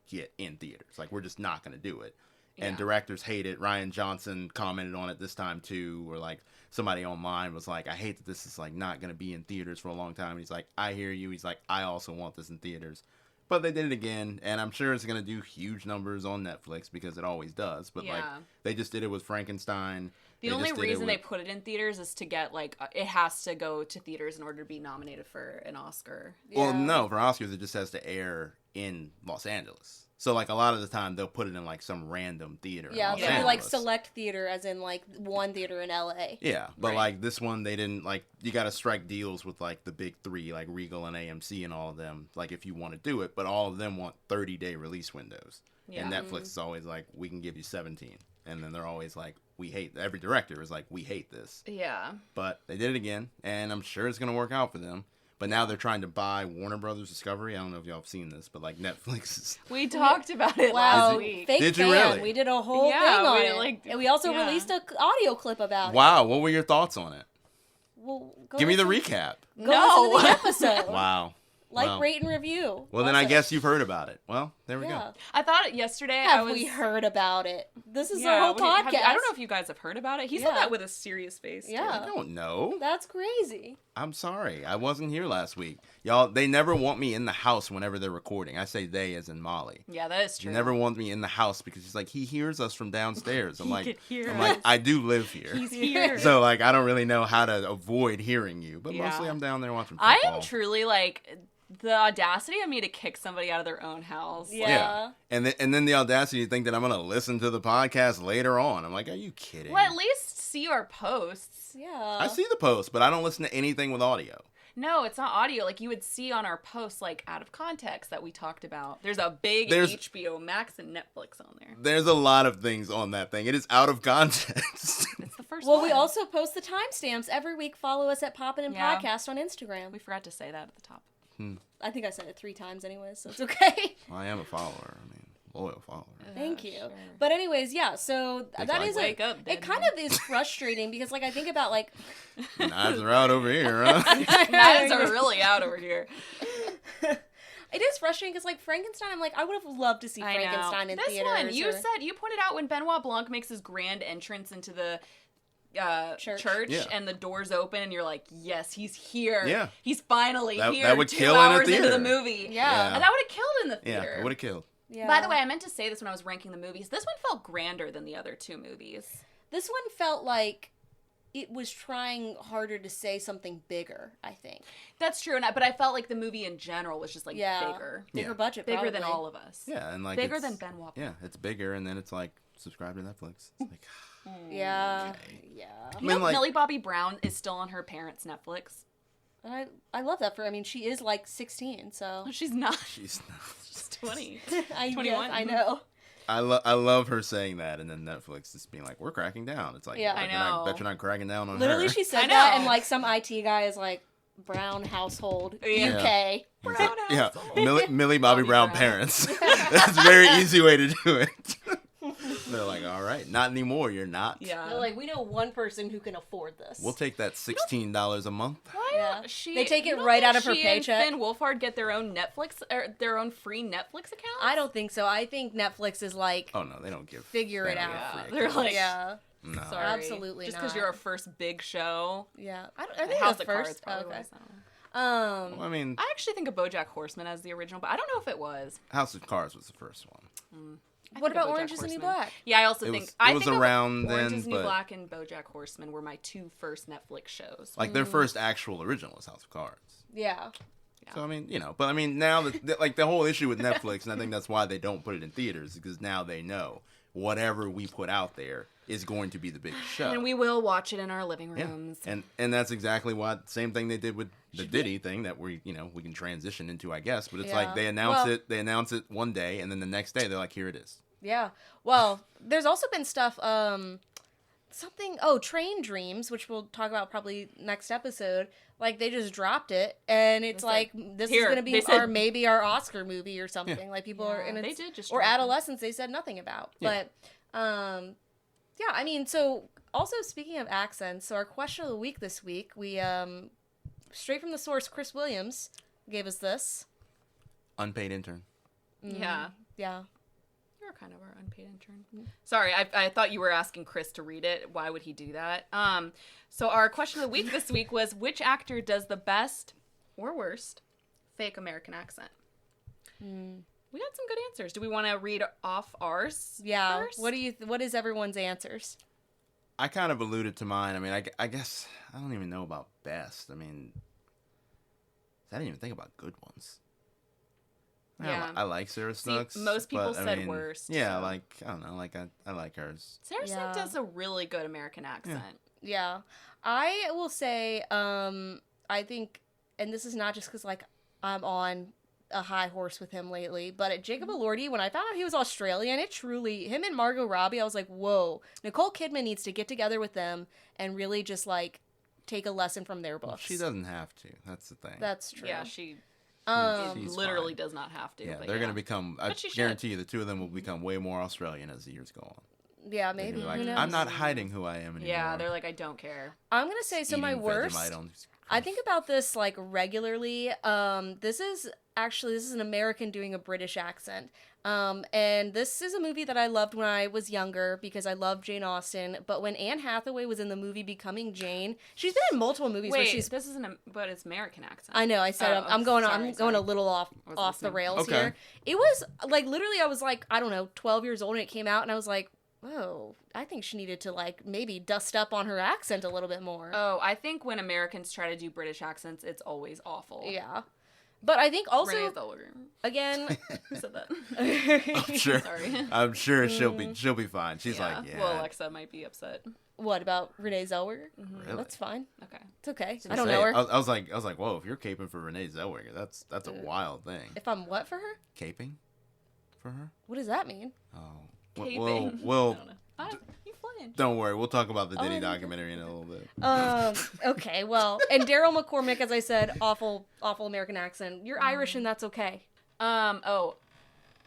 get in theaters. Like we're just not gonna do it. And Yeah. directors hate it. Ryan Johnson commented on it this time too, or like somebody online was like, I hate that this is like not gonna be in theaters for a long time. And he's like, I hear you. He's like, I also want this in theaters. But they did it again, and I'm sure it's gonna do huge numbers on Netflix because it always does. But like Yeah. they just did it with Frankenstein. The They only just did it reason they with- put it in theaters is to get, like, it has to go to theaters in order to be nominated for an Oscar. Well, Yeah. no, for Oscars it just has to air in Los Angeles. So like a lot of the time they'll put it in like some random theater. in Yeah, Los so it'd be Yeah. like Angeles. select theater, as in, like, one theater in LA. Yeah, but Right. like this one, they didn't like. You got to strike deals with like the big three, like Regal and AMC, and all of them. Like if you want to do it, but all of them want 30-day release windows. Yeah. And Netflix is always like, we can give you 17, and then they're always like, we hate. Every director is like, we hate this. Yeah. But they did it again, and I'm sure it's gonna work out for them. But now they're trying to buy Warner Brothers Discovery. I don't know if y'all have seen this, but like Netflix is. We talked about it Wow, last week. fake Did you fan. really? We did a whole Yeah, thing on we, it. like, And we also yeah. released an audio clip about it. Wow, what were your thoughts on it? Well, go Give me the listen- recap. Go No. listen to the episode. Wow. Like, Wow. rate, and review. Well, then I Listen. guess you've heard about it. Well, there we Yeah. go. I thought it yesterday. I Have was. we heard about it? This is Yeah, our whole what do you- have podcast. you- I don't know if you guys have heard about it. He said Yeah. that with a serious face. too. Yeah. I don't know. That's crazy. I'm sorry. I wasn't here last week. Y'all, they never want me in the house whenever they're recording. I say they as in Molly. Yeah, that is She true. never wants me in the house because she's like, he hears us from downstairs. I'm He like, could hear I'm us. like, I do live here. He's here. So like, I don't really know how to avoid hearing you. But Yeah. mostly I'm down there watching I football. am truly like the audacity of me to kick somebody out of their own house. Yeah. Yeah. And then the audacity to think that I'm gonna listen to the podcast later on. I'm like, are you kidding? Well, at least see our posts. Yeah. I see the post, but I don't listen to anything with audio. No, it's not audio. Like you would see on our posts, like out of context that we talked about. There's a big There's- HBO Max and Netflix on there. There's a lot of things on that thing. It is out of context. It's the first Well, one. we also post the timestamps every week. Follow us at Poppin In Yeah. Podcast on Instagram. we forgot to say that at the top. I think I said it 3 times anyways, so it's okay. I am a follower. I mean, loyal follower. Thank you. Sure. But anyways, yeah, so Big that like is Wake up, it dead kind man. of is frustrating because like I think about like Knives are out over here, huh? Knives are really out over here. it is frustrating because like Frankenstein, I'm like I would have loved to see I know. Frankenstein in This theaters. one, you or- said you pointed out when Benoit Blanc makes his grand entrance into the church Yeah. and the doors open and you're like, yes, he's here. Yeah. He's finally That- here. that would 2 kill in a hours into theater. the movie. Yeah. And that would have killed in the Yeah, theater. it would have killed. Yeah. By the way, I meant to say this when I was ranking the movies. This one felt grander than the other 2 movies. This one felt like it was trying harder to say something bigger, I think. That's true, but I felt like the movie in general was just like Yeah. bigger. Bigger Yeah. budget, Bigger than probably. all of us. Yeah, and like Bigger it's- than Benoit Blanc. Yeah, it's bigger, and then it's like subscribe to Netflix. It's like, Yeah. Okay. Yeah. You know, mean, like- Millie Bobby Brown is still on her parents' Netflix. I love that for I mean she is like 16, so She's not. she's. She's 20. I 21. Yes, I know. I love her saying that, and then Netflix just being like, "We're cracking down." It's like, Yeah. bet I you're not- know. Bet you're not cracking down on Literally her. she I said know. that and like some IT guy is like, Brown household, Yeah. UK. Brown Yeah, household. Millie Bobby Brown Brown. parents. That's a very easy way to do it. They're like, all right, not anymore. You're not. Yeah. They're like, we know one person who can afford this. We'll take that $16 a month. Why Yeah. don't she? They take it you don't right think out of her she paycheck. And Finn Wolfhard get their own Netflix or their own free Netflix account. I don't think so. I think Netflix is like, Oh no, they don't give. Figure it family out. a Yeah, free they're account. like- yeah, No. Sorry. Absolutely Just because not. you're our first big show. yeah. I think House the of Cards first. probably Okay. was. I don't know. Well, I mean, I actually think of BoJack Horseman as the original, but I don't know if it was. House of Cards was the first one. I What think of about BoJack Orange Is the New Horseman. Black? Yeah, I also It think was- I it was think of around Orange then, Is the New but- Black and BoJack Horseman were my two first Netflix shows. Like their first actual original was House of Cards. Yeah. Yeah. So I mean, but I mean now that like the whole issue with Netflix, and I think that's why they don't put it in theaters, because now they know whatever we put out there is going to be the big show. And we will watch it in our living Yeah. rooms. And that's exactly what same thing they did with the Diddy thing that we can transition into, I guess. But it's Yeah. like they announce it one day, and then the next day they're like, here it is. Yeah. Well, there's also been stuff, Train Dreams, which we'll talk about probably next episode. Like, they just dropped it, and it's It's like, like, this here, is going to be they said- maybe our Oscar movie or something. Yeah. Like, people are, Yeah, and they it's, did just or drop it. Adolescence, they said nothing about. Yeah. But, yeah, I mean, so, also speaking of accents, so our question of the week this week, we, straight from the source, Chris Williams gave us this. Unpaid intern. Yeah. Yeah. You're kind of our unpaid intern. Sorry, I thought you were asking Chris to read it. Why would he do that? So our question of the week this week was, which actor does the best or worst fake American accent? We got some good answers. Do we want to read off ours Yeah. first? What is everyone's answers? I kind of alluded to mine. I mean, I guess I don't even know about best. I mean, I didn't even think about good ones. Yeah. I like Sarah Snooks. most people but, I said mean, worst, Yeah, so. like I don't know, like I like hers. Sarah Yeah. Snook does a really good American accent. Yeah. I will say, I think, and this is not just because, like, I'm on a high horse with him lately, but Jacob Elordi, when I found out he was Australian, him and Margot Robbie, I was like, whoa, Nicole Kidman needs to get together with them and really just, like, take a lesson from their books. She doesn't have to. That's the thing. That's true. Yeah, she She's literally fine. does not have to. Yeah, but they're gonna become. I But she should. guarantee you, the two of them will become way more Australian as the years go on. Yeah, They're maybe. gonna be Who like, knows? I'm not hiding who I am anymore. Yeah, they're like, I don't care. I'm going to say, so my Eating worst... Vegemite on- I think about this like regularly. This is an American doing a British accent. And this is a movie that I loved when I was younger because I loved Jane Austen. But when Anne Hathaway was in the movie Becoming Jane, she's been in multiple movies where Wait, she's. this isn't but it's American accent. I know. I said Oh, I'm going. sorry, I'm going a sorry. little off Wasn't the listening. rails Okay. here. It was like literally. I was like, I don't know, 12 years old, and it came out, and I was like, whoa. I think she needed to like maybe dust up on her accent a little bit more. Oh, I think when Americans try to do British accents, it's always awful. Yeah. But I think also Renee Zellweger. again. Who said that? I'm sure. Sorry. I'm sure she'll be fine. She's Yeah. like, yeah. Well, Alexa might be upset. What about Renee Zellweger? Really? That's fine. Okay. It's okay. I I don't say, know her. I was like, whoa! If you're caping for Renee Zellweger, that's a wild thing. If I'm what for her? Caping for her? What does that mean? Oh, Caping. well, I don't know. You flinch. don't worry. We'll talk about the Diddy okay. documentary in a little bit. Okay, well, and Daryl McCormick, as I said, awful American accent. You're Irish and that's okay.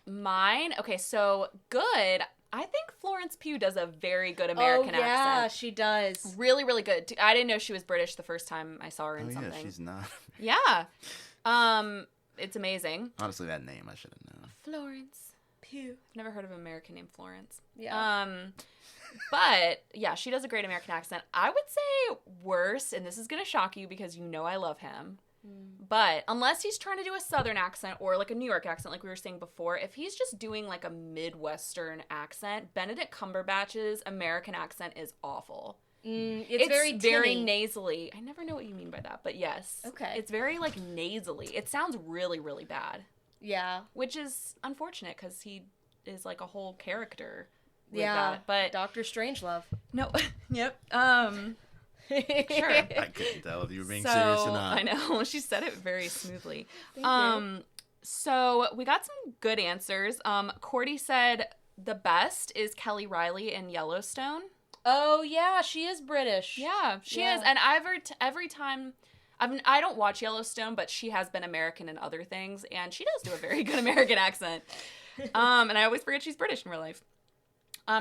Mine. Okay, so good. I think Florence Pugh does a very good American oh, yeah, accent. she does. Really, really good. I didn't know she was British the first time I saw her in Oh yeah, something. she's not. Yeah. It's amazing. Honestly, that name I should have known. Florence Pugh. I've never heard of an American named Florence. Yeah. But yeah, she does a great American accent. I would say worst, and this is gonna shock you because you know I love him. But unless he's trying to do a Southern accent or like a New York accent, like we were saying before, if he's just doing like a Midwestern accent, Benedict Cumberbatch's American accent is awful. It's very tinny. nasally. I never know what you mean by that, but yes. Okay. It's very like nasally. It sounds really, really bad, Yeah. which is unfortunate because he is like a whole character with Yeah. that. But Doctor Strangelove. no, yep. Sure. I couldn't tell if you were being So, serious or not. I know. She said it very smoothly. Thank So we got some good answers. Cordy said the best is Kelly Riley in Yellowstone. Oh, yeah, she is British. Yeah, she Yeah. is. And every time I don't watch Yellowstone, but she has been American in other things, and she does do a very good American accent. And I always forget she's British in real life.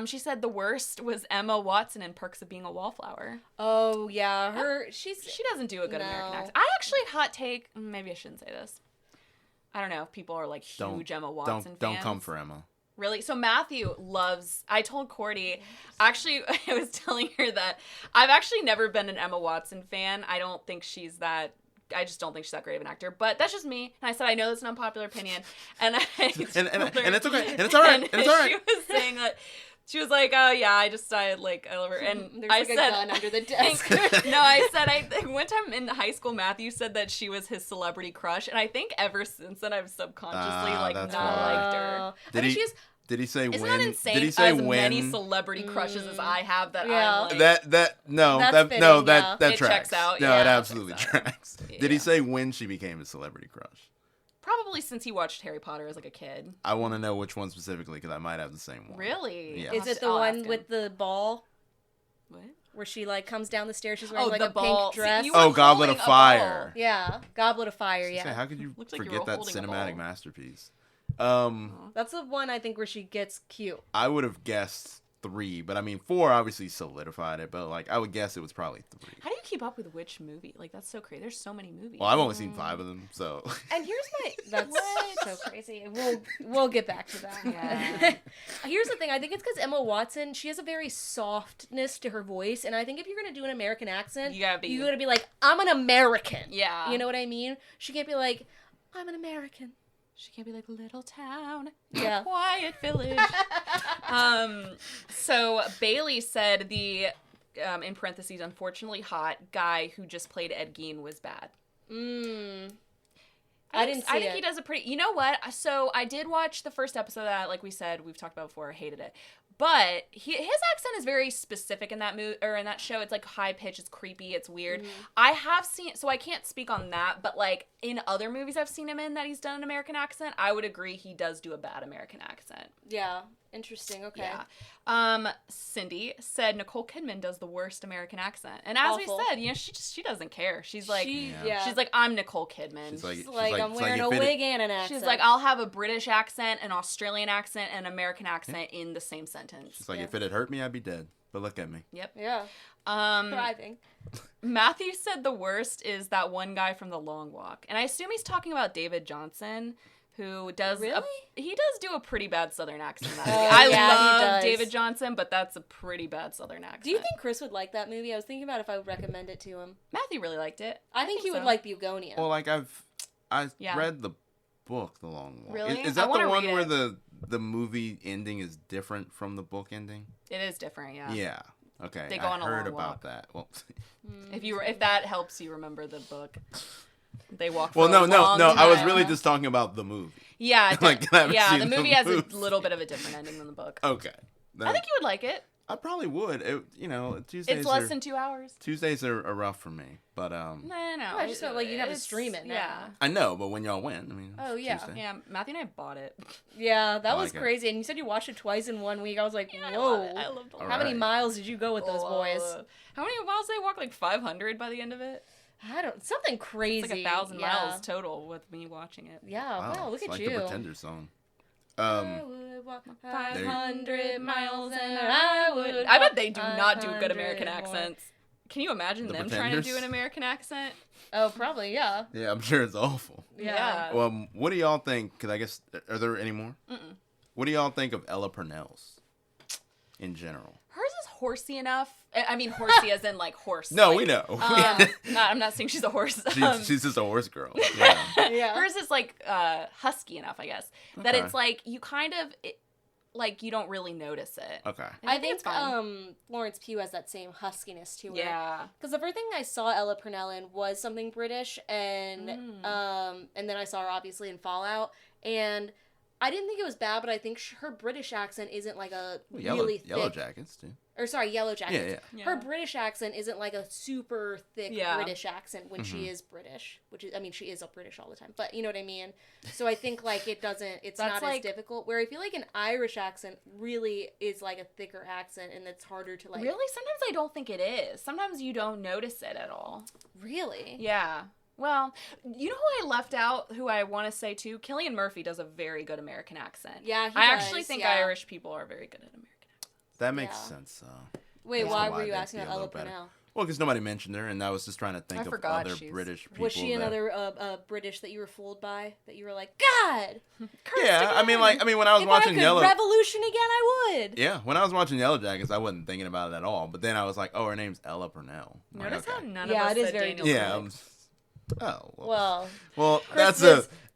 She said the worst was Emma Watson in Perks of Being a Wallflower. Oh yeah, she doesn't do a good American No. accent. I actually hot take. Maybe I shouldn't say this. I don't know if people are like huge Emma Watson fans. Don't come for Emma. Really? So Matthew loves... I told Cordy... Actually, I was telling her that I've actually never been an Emma Watson fan. I don't think she's that... I just don't think she's that great of an actor. But that's just me. And I said, I know that's an unpopular opinion. And I and it's okay. And it's all right. And it's all right. She was saying that... She was like, oh, yeah, I love her. And There's I like said... a gun under the desk. No, I said, one time in high school, Matthew said that she was his celebrity crush. And I think ever since then, I've subconsciously, not liked her. Did he say Isn't when? that insane? Did he say as when? many celebrity crushes as I have that Yeah. I'm like... That fitting, that It tracks. checks out, No, yeah, it it absolutely checks out. tracks. Yeah. Did he say when she became a celebrity crush? Probably since he watched Harry Potter as like a kid. I want to know which one specifically because I might have the same one. Really? Yeah. Is it the I'll one ask him. with the ball What? where she like comes down the stairs? She's wearing Oh, like the a ball. pink See, dress. you were Oh, Goblet of holding a Fire. ball. Yeah, Goblet of Fire. Say, Yeah, how could you Looks like you forget were that holding a cinematic ball. masterpiece? that's the one I think where she gets cute. I would have guessed 3, but I mean 4 obviously solidified it. But like I would guess it was probably 3. How do you keep up with which movie? Like, that's so crazy. There's so many movies. Well, I've only seen 5 of them, so. And here's my that's so crazy. We'll get back to that. Yeah. Here's the thing. I think it's because Emma Watson, she has a very softness to her voice, and I think if you're gonna do an American accent, You gotta be- like, I'm an American. Yeah. You know what I mean? She can't be like, I'm an American. She can't be like, little town, Yeah. quiet village. So Bailey said the, in parentheses, unfortunately hot guy who just played Ed Gein was bad. I think he does a pretty... You know what? So I did watch the first episode of that. Like we said, we've talked about before. I hated it. But his accent is very specific in that or in that show. It's like high pitch. It's creepy. It's weird. I have seen... So I can't speak on that. But like in other movies I've seen him in that he's done an American accent, I would agree he does do a bad American accent. Yeah. Interesting. Okay. Yeah. Cindy said Nicole Kidman does the worst American accent, and as Awful. we said, you know, she doesn't care. She's like, Yeah. she's like, I'm Nicole Kidman. She's Like, I'm wearing a wig and an accent. She's like, I'll have a British accent, an Australian accent, and an American accent in the same sentence. She's like, if it had hurt me, I'd be dead. But look at me. Yep. Yeah. Thriving. Matthew said the worst is that one guy from The Long Walk, and I assume he's talking about David Johnson, who does Really? he does do a pretty bad Southern accent. In that Oh, movie. I yeah, he love does. David Johnson, but that's a pretty bad Southern accent. Do you think Chris would like that movie? I was thinking about if I would recommend it to him. Matthew really liked it? I think he would so. like Bugonia. Well, like I Yeah. read the book, The Long Walk. Really? Is I that wanna the one read where it. the movie ending is different from the book ending? It is different, yeah. Yeah. Okay. They go on a heard long about walk. that. Well, If that helps you remember the book, they walk. For well, no. a long I was time. really just talking about the movie. Yeah, it Like, does. I haven't yeah. seen The the movie has a movie. little bit of a different ending than the book. Okay. I think you would like it. I probably would. Tuesdays. It's less than 2 hours. Tuesdays are rough for me, but No. I just felt like you'd have to It's- stream it now. Yeah. I know. But when y'all win, I mean. Oh, it's yeah. Tuesday. Yeah, Matthew and I bought it. Yeah, that I was like it. crazy. And you said you watched it twice in 1 week. I was like, I whoa. love it. I love the All How many right. miles did you go with those boys? How many miles did they walk? Like 500 by the end of it? Something crazy. It's like 1,000 miles total with me watching it. Yeah, wow, look it's at like you. the Pretender song. I would walk There 500 miles and I would. I bet they do walk not do good 500 American more. accents. Can you imagine The them trying to Pretenders? do an American accent? Oh, probably, yeah. Yeah, I'm sure it's awful. Yeah. Well, what do y'all think? Because I guess, are there any more? What do y'all think of Ella Purnell's in general? Hers is horsey enough. I mean, horsey as in like horse. No, like, we know. I'm not saying she's a horse. She's just a horse girl. Yeah. Yeah. Hers is like husky enough, I guess. That Okay. it's like you kind of like you don't really notice it. Okay. I think it's fine. Florence Pugh has that same huskiness to her. Yeah. Because the first thing I saw Ella Purnell in was something British, and then I saw her obviously in Fallout, and I didn't think it was bad, but I think her British accent isn't like a Yellow, really thick. Yellow Jackets, too. Or sorry, Yellow Jackets. Yeah. Her British accent isn't like a super thick British accent when she is British, which is, I mean, she is a British all the time, but you know what I mean? So I think like it's not as difficult, where I feel like an Irish accent really is like a thicker accent and it's harder to like. Really? Sometimes I don't think it is. Sometimes you don't notice it at all. Really? Yeah. Well, you know who I left out, who I want to say too? Cillian Murphy does a very good American accent. Yeah, I actually think Irish people are very good at American accents. That makes sense, though. Wait, why were you asking about Ella Purnell? Well, because nobody mentioned her, and I was just trying to think of other British people. Was she another British that you were fooled by? That you were like, God! Yeah, I mean, when I was watching Yellow... Revolution again, I would! Yeah, when I was watching Yellow Jackets, I wasn't thinking about it at all. But then I was like, oh, her name's Ella Purnell. Notice how none of us said Daniel Craig. Oh, well, that's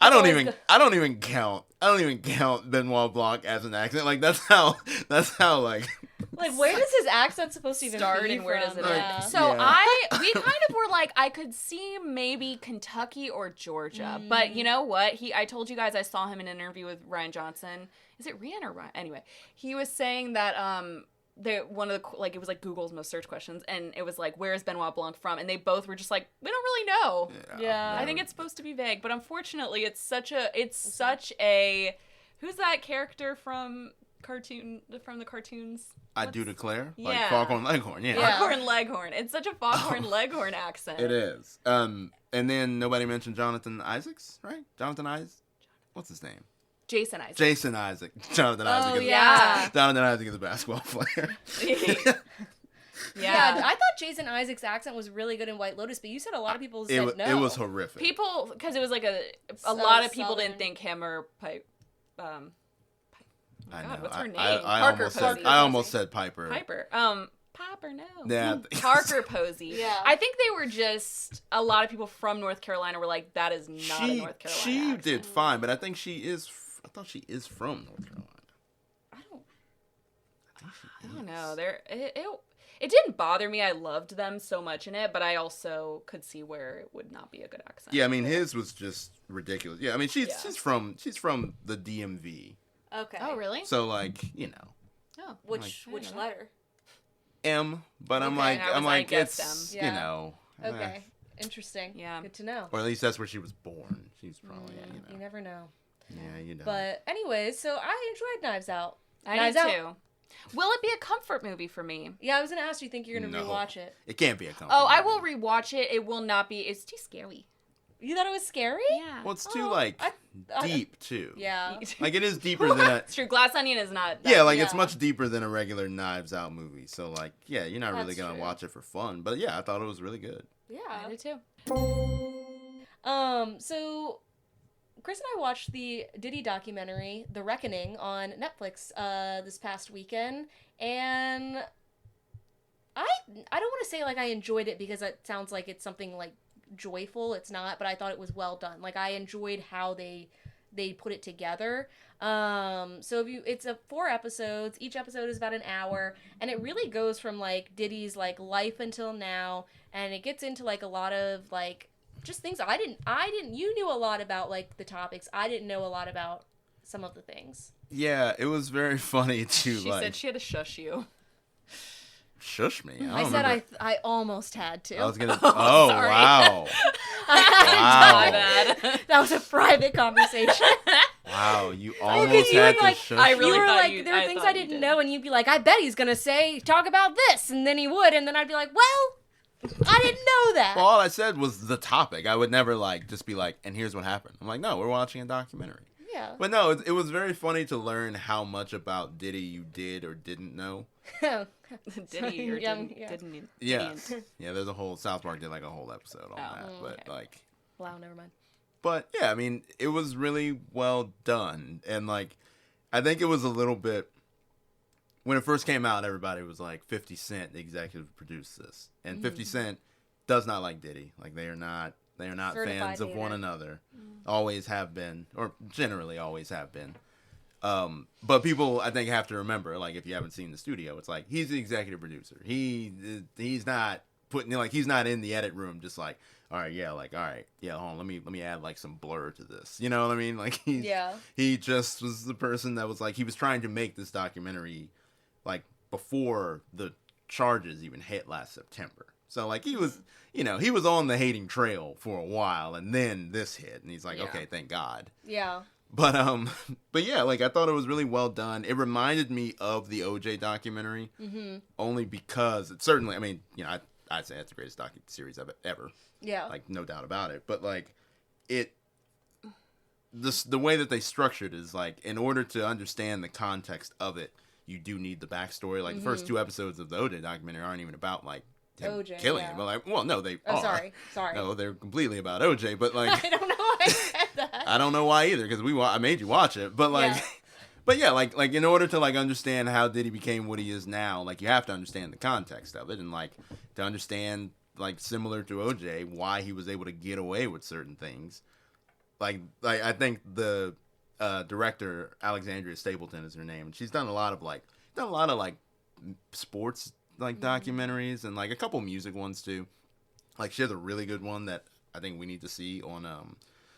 I don't even count Benoit Blanc as an accent. Like that's how like where does his accent supposed to even start be and where from? does it end? So we kind of were like, I could see maybe Kentucky or Georgia, but you know what? I told you guys I saw him in an interview with Ryan Johnson. Is it Rian or Ryan? Anyway, he was saying that one of the it was like Google's most searched questions, and it was like, where is Benoit Blanc from? And they both were just like, we don't really know. Yeah. I think it's supposed to be vague, but unfortunately it's such a who's that character from the cartoons? I do declare, yeah. Foghorn Leghorn, Foghorn Leghorn. It's such a Foghorn Leghorn accent. It is. And then nobody mentioned Jonathan Isaacs, right? What's his name? Jason Isaac. Jonathan Isaac. Oh, yeah. Jonathan Isaac is a basketball player. Yeah, I thought Jason Isaac's accent was really good in White Lotus, but you said a lot of people said no. It was horrific. People, because it was like a lot of people didn't think him or Pipe. Oh my God, what's her name? I almost said Piper. Piper, no. Yeah. Parker Posey. Yeah. I think they were just, a lot of people from North Carolina were like, that is not a North Carolina She accent. did fine, but I think I thought she is from North Carolina. I don't know. It didn't bother me. I loved them so much in it, but I also could see where it would not be a good accent. Yeah, I mean his was just ridiculous. Yeah, I mean she's from the DMV. Okay. Oh, really? So like, you know. Oh. Which letter? M, but I'm like it's M. You know. Okay. Interesting. Yeah. Good to know. Or at least that's where she was born. She's probably You never know. Yeah, you know. But anyways, so I enjoyed Knives Out. I did too. Will it be a comfort movie for me? Yeah, I was gonna ask. Do you think you're gonna rewatch it? It can't be a comfort. Oh, I will rewatch it. It will not be. It's too scary. You thought it was scary? Yeah. Well, it's too deep too. Yeah. Like it is deeper than It's true. Glass Onion is not. It's much deeper than a regular Knives Out movie. So like, yeah, you're not really gonna true. watch it for fun. But yeah, I thought it was really good. Yeah. I did too. So Chris and I watched the Diddy documentary, The Reckoning, on Netflix this past weekend, and I don't want to say like I enjoyed it because it sounds like it's something like joyful. It's not, but I thought it was well done. Like I enjoyed how they put it together. So it's 4 episodes. Each episode is about an hour, and it really goes from like Diddy's like life until now, and it gets into like a lot of like just things I didn't. You knew a lot about like the topics. I didn't know a lot about some of the things. Yeah, it was very funny too. She said she had to shush you. Shush me. I said I almost had to. I was gonna. Oh, sorry. Wow. My bad. That was a private conversation. Wow, you almost had to shush. I really you were thought like, there were things I didn't know, and you'd be like, I bet he's gonna talk about this, and then he would, and then I'd be like, well, I didn't know that. Well, all I said was the topic. I would never like just be like, and here's what happened. I'm like, no, we're watching a documentary. Yeah. But no, it was very funny to learn how much about Diddy you did or didn't know. Diddy or didn't. Yeah. Yeah, there's a whole, South Park did like a whole episode on that. But okay. like. Wow, never mind. But yeah, I mean, it was really well done. And like, I think it was a little bit, when it first came out, everybody was like, 50 Cent, the executive produced this. And 50 Cent does not like Diddy. Like, they are not Certified fans of one another. Always have been, or generally always have been. But people, I think, have to remember, like, if you haven't seen the studio, it's like, he's the executive producer. He's not he's not in the edit room just like, all right, yeah, like, all right, yeah, hold on, let me add like some blur to this. You know what I mean? Like he just was the person that was like, he was trying to make this documentary like before the charges even hit last September. So like he was, he was on the hating trail for a while, and then this hit, and he's like, okay, thank God. Yeah. But yeah, like I thought it was really well done. It reminded me of the OJ documentary, only because it certainly, I mean, I'd say it's the greatest docu-series ever. Yeah. Like, no doubt about it. But like, the way that they structured is like, in order to understand the context of it, you do need the backstory. Like the first 2 episodes of the OJ documentary aren't even about like him OJ, killing him. But like, well, no, they are. Sorry. No, they're completely about OJ. But like, I don't know why I said that. I don't know why either, because I made you watch it. But like, but yeah, like in order to like understand how Diddy became what he is now, like you have to understand the context of it, and like to understand, like, similar to OJ, why he was able to get away with certain things. Like I think the director, Alexandria Stapleton is her name, and she's done a lot of sports like documentaries, and like a couple music ones too. Like she has a really good one that I think we need to see on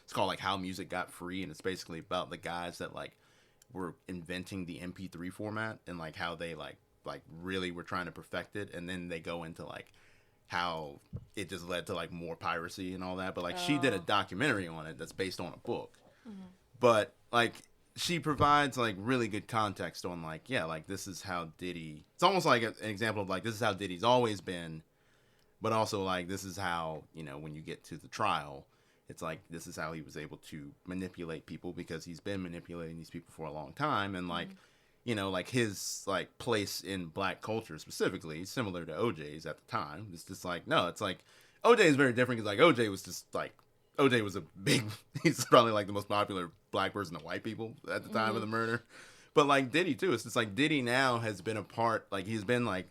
it's called like How Music Got Free, and it's basically about the guys that like were inventing the MP3 format, and like how they like really were trying to perfect it, and then they go into like how it just led to like more piracy and all that. But like she did a documentary on it that's based on a book. But like she provides like really good context on like, yeah, like this is how Diddy, it's almost like an example of like, this is how Diddy's always been, but also like this is how, when you get to the trial, it's like this is how he was able to manipulate people, because he's been manipulating these people for a long time. And like like his like place in black culture specifically, similar to OJ's at the time. It's just like, no, it's like OJ is very different, because like OJ was just like, OJ was he's probably like the most popular black person to white people at the time of the murder. But like Diddy too, it's just like Diddy now has been a part, like he's been like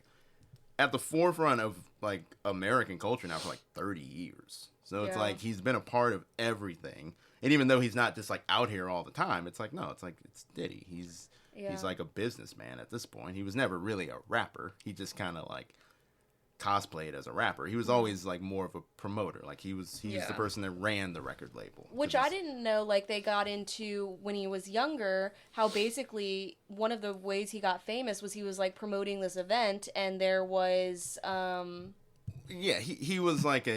at the forefront of like American culture now for like 30 years. So it's like he's been a part of everything. And even though he's not just like out here all the time, it's like, no, it's like, it's Diddy. He's like a businessman at this point. He was never really a rapper. He just kind of like cosplayed as a rapper. He was always like more of a promoter. Like he's the person that ran the record label. Which I didn't know, like they got into when he was younger, how basically one of the ways he got famous was he was like promoting this event, and there was he was like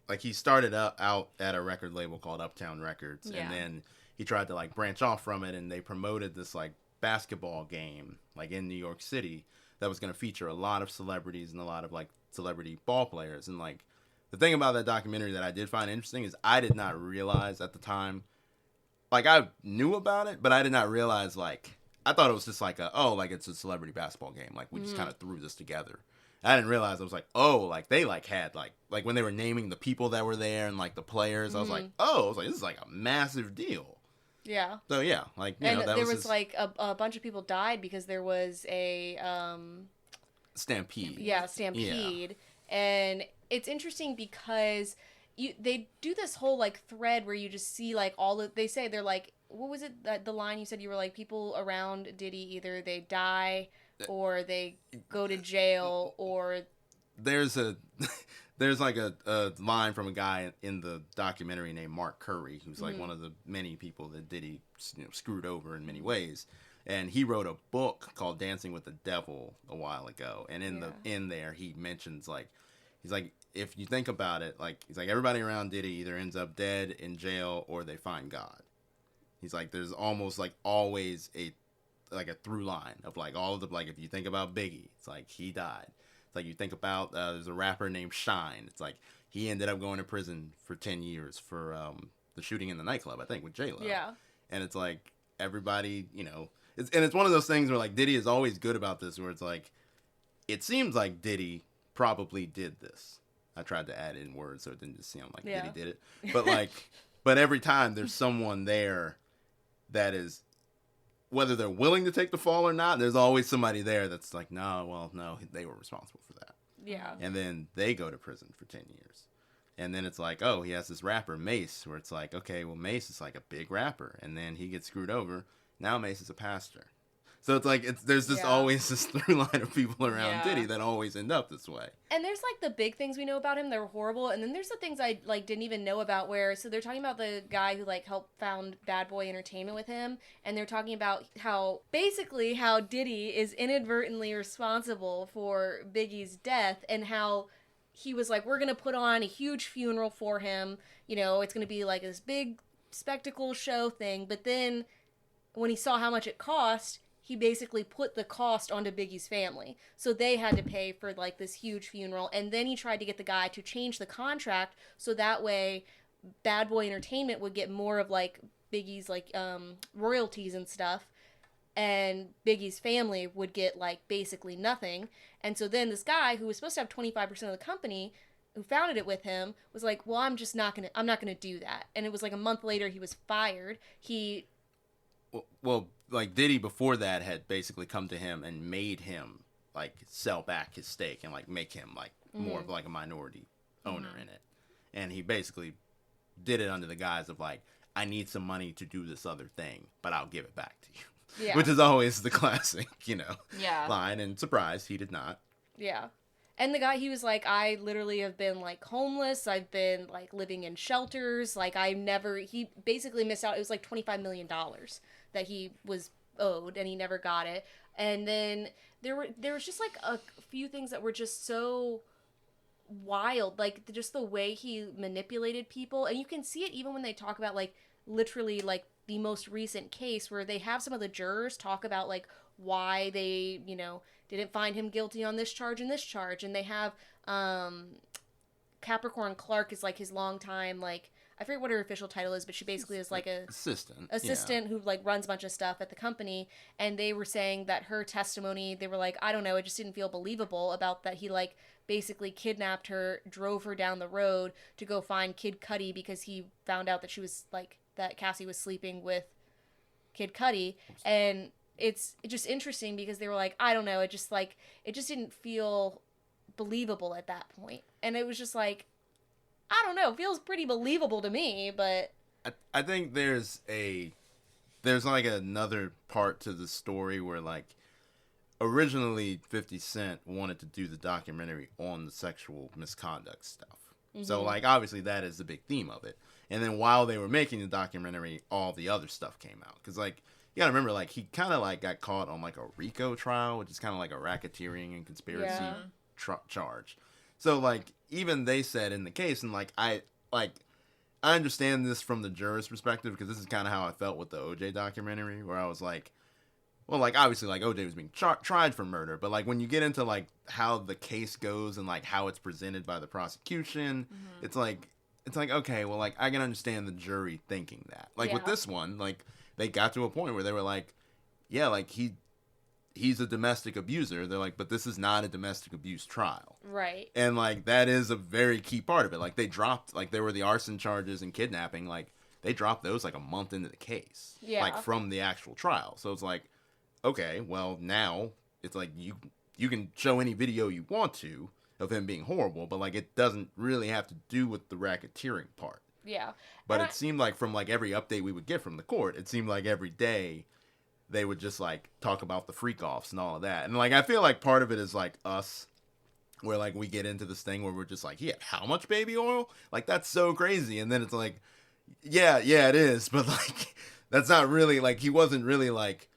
like he started out at a record label called Uptown Records, and then he tried to like branch off from it, and they promoted this like basketball game like in New York City that was going to feature a lot of celebrities and a lot of like celebrity ball players. And like the thing about that documentary that I did find interesting is I did not realize at the time, like I knew about it, but I did not realize, like I thought it was just like it's a celebrity basketball game, like we just kind of threw this together. I didn't realize, I was like, like they like had like when they were naming the people that were there and like the players, I was like, this is like a massive deal. Yeah. So yeah, like and there was like a bunch of people died because there was a stampede. Yeah, stampede, and it's interesting because they do this whole like thread where you just see like they say they're like, what was it that the line you said, you were like, people around Diddy either they die or they go to jail, or there's like a line from a guy in the documentary named Mark Curry, who's like one of the many people that Diddy screwed over in many ways. And he wrote a book called Dancing with the Devil a while ago. And in there, he mentions like, he's like, if you think about it, like, he's like, everybody around Diddy either ends up dead, in jail, or they find God. He's like, there's almost like always a through line of like all of the, like, if you think about Biggie, it's like he died. It's like you think about there's a rapper named Shine. It's like he ended up going to prison for 10 years for the shooting in the nightclub, I think, with J-Lo. Yeah. And it's like everybody, it's one of those things where like Diddy is always good about this, where it's like, it seems like Diddy probably did this. I tried to add in words so it didn't just sound like Diddy did it. But like, but every time there's someone there that is, whether they're willing to take the fall or not, there's always somebody there that's like, no, they were responsible for that. Yeah. And then they go to prison for 10 years. And then it's like, he has this rapper, Mace, where it's like, okay, well, Mace is like a big rapper. And then he gets screwed over. Now Mace is a pastor. So it's like there's just always this through line of people around Diddy that always end up this way. And there's like the big things we know about him that were horrible, and then there's the things I like didn't even know about. Where so they're talking about the guy who like helped found Bad Boy Entertainment with him, and they're talking about how Diddy is inadvertently responsible for Biggie's death, and how he was like, we're gonna put on a huge funeral for him. You know, it's gonna be like this big spectacle show thing. But then when he saw how much it cost, he basically put the cost onto Biggie's family. So they had to pay for like this huge funeral. And then he tried to get the guy to change the contract so that way Bad Boy Entertainment would get more of like Biggie's like royalties and stuff. And Biggie's family would get like basically nothing. And so then this guy who was supposed to have 25% of the company, who founded it with him, was like, well, I'm not gonna do that. And it was like a month later he was fired. Well, like Diddy before that had basically come to him and made him like sell back his stake and like make him like more of like a minority owner in it. And he basically did it under the guise of like, I need some money to do this other thing, but I'll give it back to you. Yeah. Which is always the classic, Yeah. line. And surprise, he did not. Yeah. And the guy, he was like, I literally have been like homeless. I've been like living in shelters. Like he basically missed out. It was like $25 million that he was owed and he never got it. And then there was just like a few things that were just so wild. Like just the way he manipulated people. And you can see it even when they talk about like literally like the most recent case where they have some of the jurors talk about like why they, didn't find him guilty on this charge and this charge. And they have Capricorn Clark is like his longtime, like, I forget what her official title is, but she basically is like a assistant who like runs a bunch of stuff at the company. And they were saying that her testimony, they were like, I don't know, it just didn't feel believable about that he like basically kidnapped her, drove her down the road to go find Kid Cudi because he found out that she was like, that Cassie was sleeping with Kid Cudi. And it's just interesting because they were like, I don't know, it just didn't feel believable at that point. And it was just like, I don't know, it feels pretty believable to me, but I think there's like another part to the story where like originally 50 Cent wanted to do the documentary on the sexual misconduct stuff. Mm-hmm. So like obviously that is the big theme of it. And then while they were making the documentary, all the other stuff came out. Because like, you gotta remember, like, he kind of like got caught on like a RICO trial, which is kind of like a racketeering and conspiracy charge. So like even they said in the case, and like I understand this from the juror's perspective because this is kind of how I felt with the OJ documentary, where I was like, well, like obviously like OJ was being tried for murder, but like when you get into like how the case goes and like how it's presented by the prosecution, it's like okay, well, like I can understand the jury thinking that. Like with this one, like they got to a point where they were like, yeah, like he's a domestic abuser. They're like, but this is not a domestic abuse trial. Right. And like that is a very key part of it. Like they dropped, like there were the arson charges and kidnapping, like they dropped those like a month into the case. Yeah. Like from the actual trial. So it's like, okay, well now it's like you can show any video you want to of him being horrible, but like it doesn't really have to do with the racketeering part. Yeah. But it seemed like from like every update we would get from the court, it seemed like every day they would just like talk about the freak offs and all of that. And like I feel like part of it is like us, where like we get into this thing where we're just like, yeah, how much baby oil? Like that's so crazy. And then it's like, yeah, it is, but like that's not really like he wasn't really like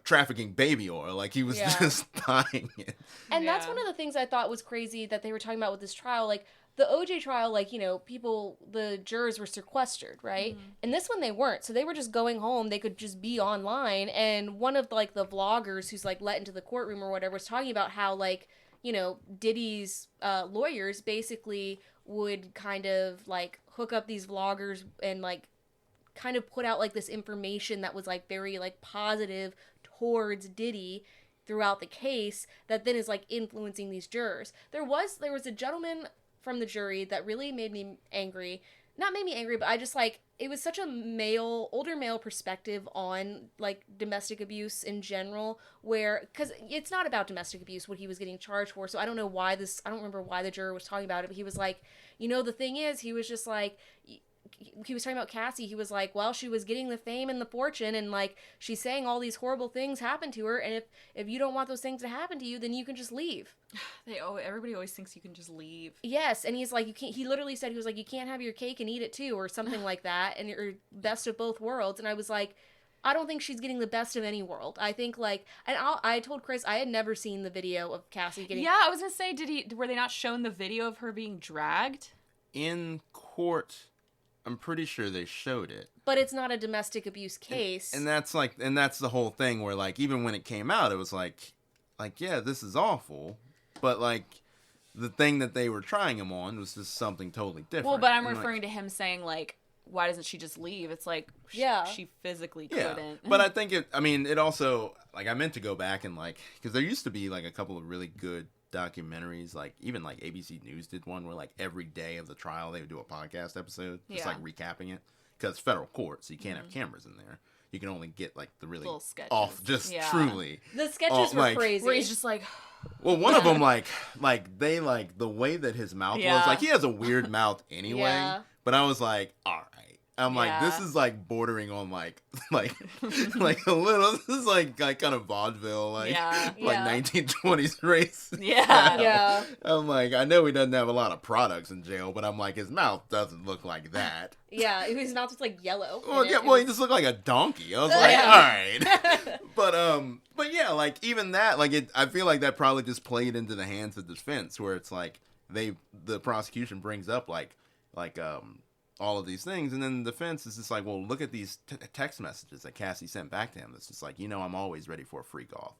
trafficking baby oil. Like he was just buying it. And that's one of the things I thought was crazy that they were talking about with this trial. Like the OJ trial, like, the jurors were sequestered, right? Mm-hmm. And this one they weren't. So they were just going home. They could just be online. And one of like the vloggers who's like let into the courtroom or whatever was talking about how like, Diddy's lawyers basically would kind of like hook up these vloggers and like kind of put out like this information that was like very like positive towards Diddy throughout the case that then is like influencing these jurors. There was a gentleman from the jury that really made me angry. Not made me angry, but I just like, it was such a older male perspective on like domestic abuse in general, where, because it's not about domestic abuse, what he was getting charged for. So I don't remember why the juror was talking about it, but he was like, the thing is, he was just like, he was talking about Cassie. He was like, well, she was getting the fame and the fortune, and like she's saying all these horrible things happen to her, and if you don't want those things to happen to you, then you can just leave. Everybody always thinks you can just leave. Yes, and he's like, you can't. He literally said, he was like, you can't have your cake and eat it too, or something like that, and you're best of both worlds. And I was like, I don't think she's getting the best of any world. I think like, and I told Chris I had never seen the video of Cassie getting. Yeah, I was gonna say, were they not shown the video of her being dragged? In court, I'm pretty sure they showed it. But it's not a domestic abuse case. And that's the whole thing where like, even when it came out, it was like, yeah, this is awful. But like, the thing that they were trying him on was just something totally different. Well, but I'm referring to him saying like, why doesn't she just leave? It's like, she physically couldn't. But I think it also, like, I meant to go back and like, because there used to be like a couple of really good documentaries, like even like ABC News did one where like every day of the trial they would do a podcast episode, just like recapping it, because federal court, so you can't have cameras in there. You can only get like the really off, just truly. The sketches were crazy. Where he's just like, well, one of them like they like the way that his mouth was, like he has a weird mouth anyway. But I was like, all right. I'm like, this is like bordering on like a little. This is like kind of vaudeville, like 1920s race. Yeah. I'm like, I know he doesn't have a lot of products in jail, but I'm like, his mouth doesn't look like that. Yeah, his mouth was like yellow. Well, he just looked like a donkey. I was like, all right. But yeah, like even that, like I feel like that probably just played into the hands of the defense, where it's like the prosecution brings up like all of these things, and then the defense is just like, well, look at these text messages that Cassie sent back to him. It's just like, I'm always ready for a freak off.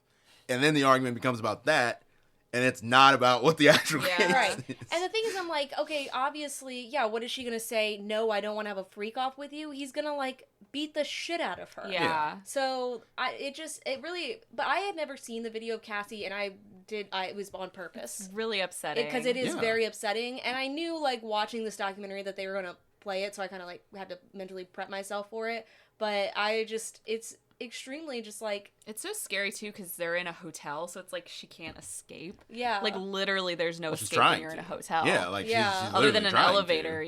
And then the argument becomes about that, and it's not about what the actual case is. And the thing is, I'm like, okay, obviously, what is she going to say? No, I don't want to have a freak off with you. He's going to, like, beat the shit out of her. Yeah. So, but I had never seen the video of Cassie, and it was on purpose. It's really upsetting. Because it is very upsetting, and I knew, like, watching this documentary that they were going to play it, so I kind of, like, had to mentally prep myself for it. But it's extremely just like, it's so scary too because they're in a hotel, so it's like she can't escape. Like literally there's no escape when you're in a hotel. She's other than an elevator.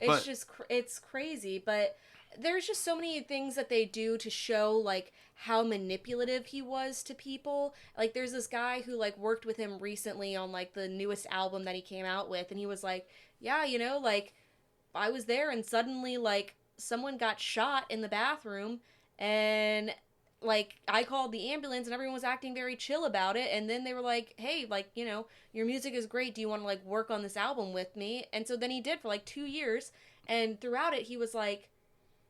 It's crazy. But there's just so many things that they do to show like how manipulative he was to people. Like there's this guy who like worked with him recently on like the newest album that he came out with, and he was like, like I was there and suddenly like someone got shot in the bathroom, and like I called the ambulance and everyone was acting very chill about it, and then they were like, hey, like, your music is great, do you want to like work on this album with me? And so then he did for like 2 years, and throughout it he was like,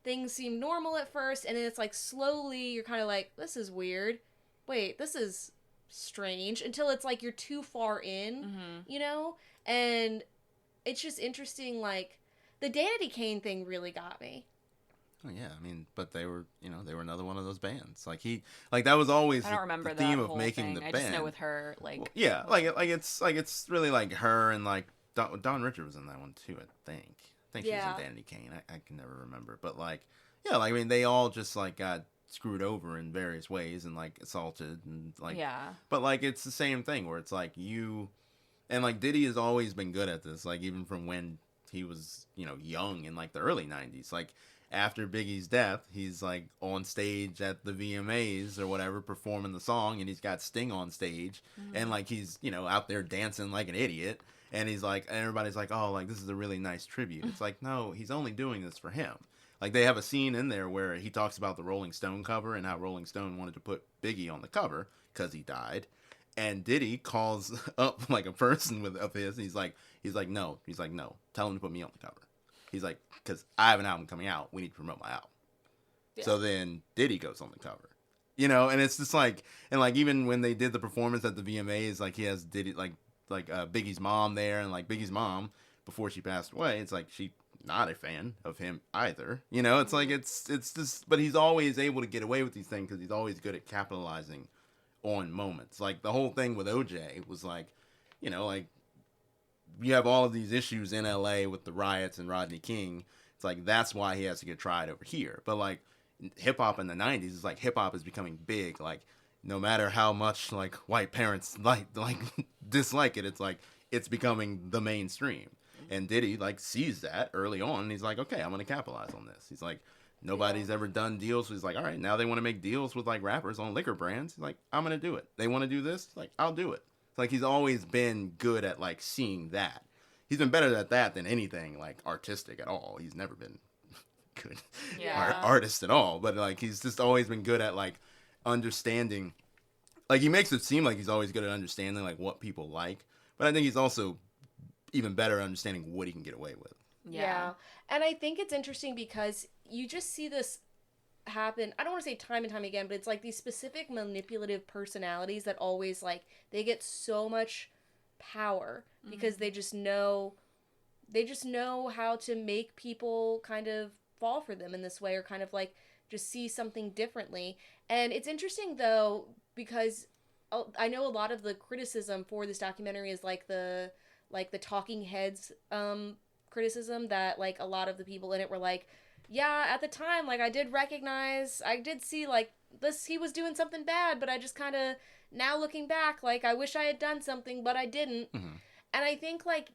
things seem normal at first, and then it's like slowly you're kind of like, this is weird, wait, this is strange, until it's like you're too far in, and it's just interesting. Like the Danity Kane thing really got me. Oh yeah, I mean, but they were another one of those bands. Like that was always I don't remember the theme that of whole making thing. the I band. just know with her, like, it's really like her and like Don Richard was in that one too. I think she was in Danity Kane. I can never remember, but I mean, they all just like got screwed over in various ways and like assaulted and like But like it's the same thing where it's like and like Diddy has always been good at this. Like even from when he was young in like the early 90s, like. After Biggie's death, he's like on stage at the VMAs or whatever, performing the song, and he's got Sting on stage, and like he's out there dancing like an idiot, and he's like, and everybody's like, oh, like this is a really nice tribute. It's like, no, he's only doing this for him. Like they have a scene in there where he talks about the Rolling Stone cover and how Rolling Stone wanted to put Biggie on the cover because he died, and Diddy calls up like a person of his, and he's like, no, tell him to put me on the cover. He's like, because I have an album coming out. We need to promote my album. Yeah. So then Diddy goes on the cover. And it's just like, and like even when they did the performance at the VMAs, like he has Diddy, like Biggie's mom there, and like Biggie's mom, before she passed away, it's like she not a fan of him either. It's like, it's just, but he's always able to get away with these things because he's always good at capitalizing on moments. Like the whole thing with OJ was like, like, you have all of these issues in LA with the riots and Rodney King. It's like, that's why he has to get tried over here. But like hip hop in the 90s is like, hip hop is becoming big. Like no matter how much like white parents like dislike it, it's like, it's becoming the mainstream. And Diddy, like, sees that early on, and he's like, okay, I'm going to capitalize on this. He's like, nobody's ever done deals. He's like, all right, now they want to make deals with, like, rappers on liquor brands. He's like, I'm going to do it. They want to do this? He's like, I'll do it. It's like, he's always been good at, like, seeing that. He's been better at that than anything, like, artistic at all. He's never been good artist at all. But, like, he's just always been good at, like, understanding. Like, he makes it seem like he's always good at understanding, like, what people like. But I think he's also even better at understanding what he can get away with. Yeah. And I think it's interesting because you just see this happen. I don't want to say time and time again, but it's like these specific manipulative personalities that always, like, they get so much power because they just know how to make people kind of fall for them in this way, or kind of like just see something differently. And it's interesting though, because I know a lot of the criticism for this documentary is like the talking heads criticism, that like a lot of the people in it were like, yeah, at the time, like, I did see like this, he was doing something bad, but I just kind of, now looking back, like, I wish I had done something, but I didn't. And I think, like,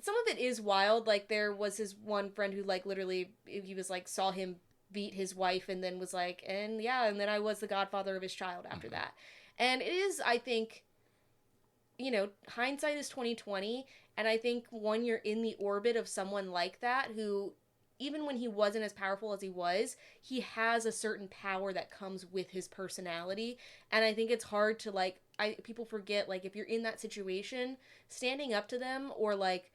some of it is wild. Like, there was his one friend who, like, literally, he was like, saw him beat his wife, and then was like, and then I was the godfather of his child after that. And it is, I think, you know, hindsight is 20/20, and I think when you're in the orbit of someone like that, who, even when he wasn't as powerful as he was, he has a certain power that comes with his personality. And I think it's hard to, like, people forget, like, if you're in that situation, standing up to them, or, like,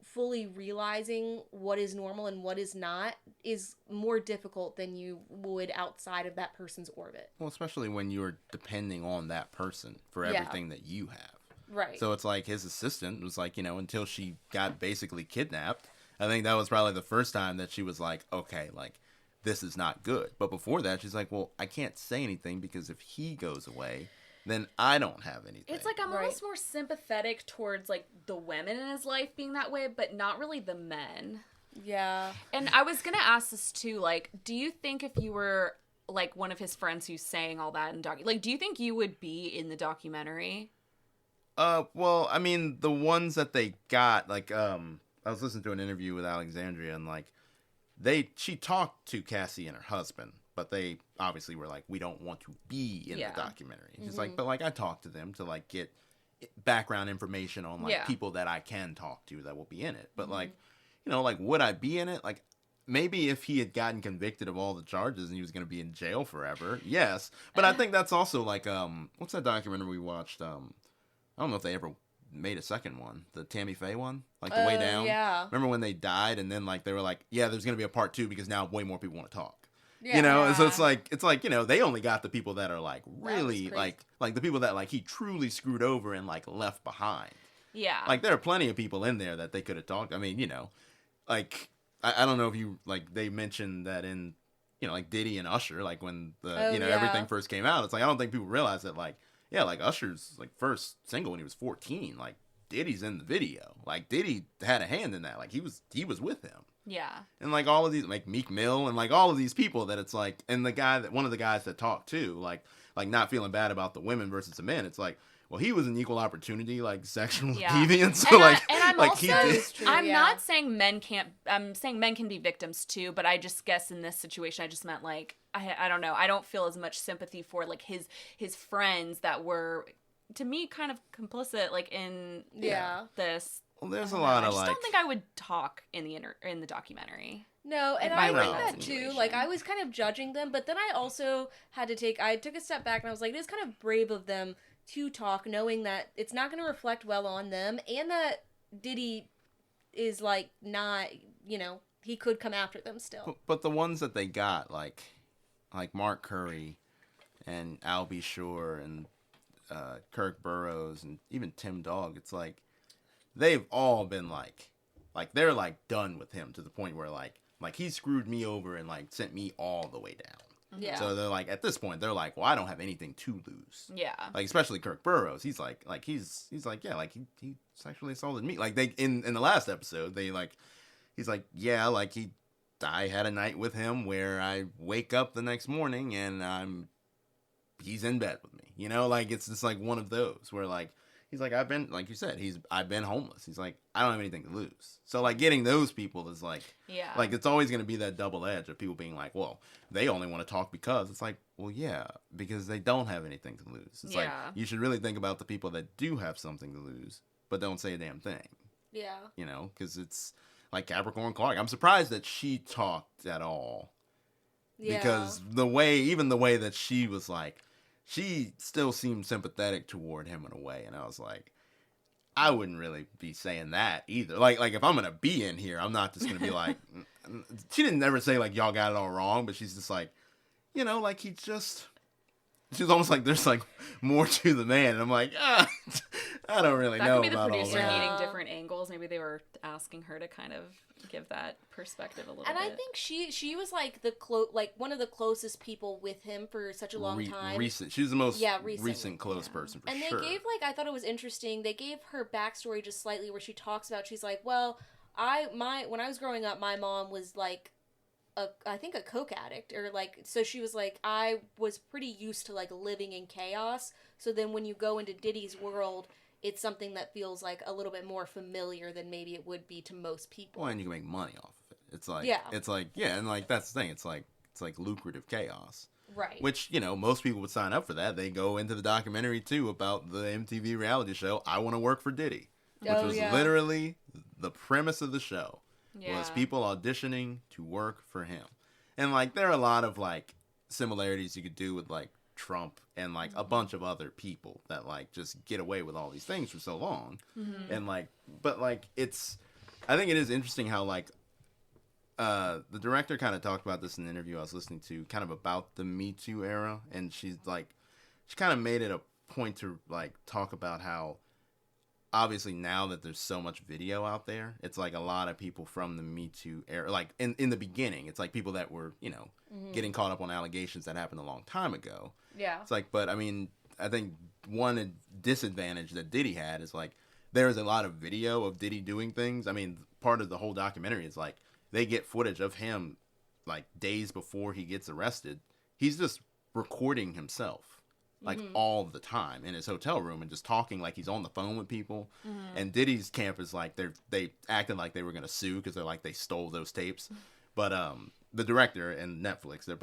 fully realizing what is normal and what is not, is more difficult than you would outside of that person's orbit. Well, especially when you're depending on that person for everything that you have. Right. So it's like his assistant was like, you know, until she got basically kidnapped, I think that was probably the first time that she was like, okay, like, this is not good. But before that, she's like, well, I can't say anything because if he goes away, then I don't have anything. It's like I'm almost more sympathetic towards, like, the women in his life being that way, but not really the men. Yeah. And I was going to ask this too, like, do you think if you were, like, one of his friends who's saying all that in like, do you think you would be in the documentary? Well, I mean, the ones that they got, like, I was listening to an interview with Alexandria, and, like, she talked to Cassie and her husband, but they obviously were like, we don't want to be in the documentary. She's like, but, like, I talked to them to, like, get background information on, like, people that I can talk to that will be in it. But, like, you know, like, would I be in it? Like, maybe if he had gotten convicted of all the charges and he was going to be in jail forever, yes. But I think that's also, like, what's that documentary we watched? I don't know if they ever made a second one, the Tammy Faye one, like The Way Down. Yeah. Remember when they died, and then, like, they were like, yeah, there's gonna be a part 2 because now way more people want to talk. Yeah. You know, and so it's like, you know, they only got the people that are, like, really, like the people that, like, he truly screwed over and, like, left behind. Yeah. Like, there are plenty of people in there that they could have talked. I mean, you know, like, I don't know if you, like, they mentioned that in, you know, like, Diddy and Usher, like, when everything first came out, it's like, I don't think people realize that, like, yeah, like, Usher's, like, first single when he was 14, like, Diddy's in the video. Like, Diddy had a hand in that. Like, he was with him. Yeah. And, like, all of these, like, Meek Mill and, like, all of these people that it's like, and one of the guys that talked too, like not feeling bad about the women versus the men, it's like, well, he was an equal opportunity, like, sexual deviant, so, I'm not saying men can't, I'm saying men can be victims too, but I just guess in this situation, I just meant, like, I don't know, I don't feel as much sympathy for, like, his friends that were, to me, kind of complicit, like, in this. Well, there's a lot of, like, I just like, don't think I would talk in the documentary. No, and I think that too. Like, I was kind of judging them, but then I also I took a step back and I was like, it is kind of brave of them to talk, knowing that it's not going to reflect well on them, and that Diddy is, like, not, you know, he could come after them still. But the ones that they got, like Mark Curry and Al B. Shore and Kirk Burrows and even Tim Dog, it's like, they've all been like they're, like, done with him to the point where, like he screwed me over and, like, sent me all the way down. Yeah. So they're like, at this point, they're like, well, I don't have anything to lose. Yeah. Like, especially Kirk Burrows. He's like he's like, yeah, like, he sexually assaulted me. Like, they in the last episode, they, like, he's like, yeah, like, I had a night with him where I wake up the next morning and he's in bed with me. You know, like, it's just, like, one of those where, like, He's like, I've been, like you said, I've been homeless. He's like, I don't have anything to lose. So, like, getting those people is like, like, it's always going to be that double edge of people being like, well, they only want to talk because. It's like, well, yeah, because they don't have anything to lose. It's like, you should really think about the people that do have something to lose, but don't say a damn thing. Yeah. You know, because it's like Capricorn Clark. I'm surprised that she talked at all. Yeah. Because even the way that she was like, she still seemed sympathetic toward him in a way, and I was like, I wouldn't really be saying that either. Like if I'm gonna be in here, I'm not just gonna be like. She didn't ever say like y'all got it all wrong, but she's just like, you know, like she's almost like there's like more to the man, and I'm like, I don't really know. That could be the about producer all that. needing different angles. Maybe they were asking her to kind of give that perspective a little bit. And I think she was like one of the closest people with him for such a long time. She was the most recent close person for sure. And they gave I thought it was interesting. They gave her backstory just slightly where she talks about she's like, well, when I was growing up, my mom was like I think a coke addict, or like, so she was like, I was pretty used to like living in chaos. So then when you go into Diddy's world, it's something that feels like a little bit more familiar than maybe it would be to most people. Well, and you can make money off of it. It's like, and like that's the thing. It's like lucrative chaos. Right. Which, you know, most people would sign up for that. They go into the documentary too about the MTV reality show, I Want to Work for Diddy, which was literally the premise of the show. Was people auditioning to work for him. And, like, there are a lot of, like, similarities you could do with, like, Trump and, like, a bunch of other people that, like, just get away with all these things for so long. Mm-hmm. And, like, but, like, I think it is interesting how, like, the director kind of talked about this in the interview I was listening to, kind of about the Me Too era. And she kind of made it a point to, like, talk about how, obviously now that there's so much video out there, it's like a lot of people from the Me Too era, like in the beginning, it's like people that were, you know, getting caught up on allegations that happened a long time ago. Yeah. It's like, but I mean, I think one disadvantage that Diddy had is like, there is a lot of video of Diddy doing things. I mean, part of the whole documentary is like, they get footage of him like days before he gets arrested. He's just recording himself. Like, all the time in his hotel room and just talking like he's on the phone with people. Mm-hmm. And Diddy's camp is like, they acted like they were going to sue because they're like, they stole those tapes. But the director and Netflix, they're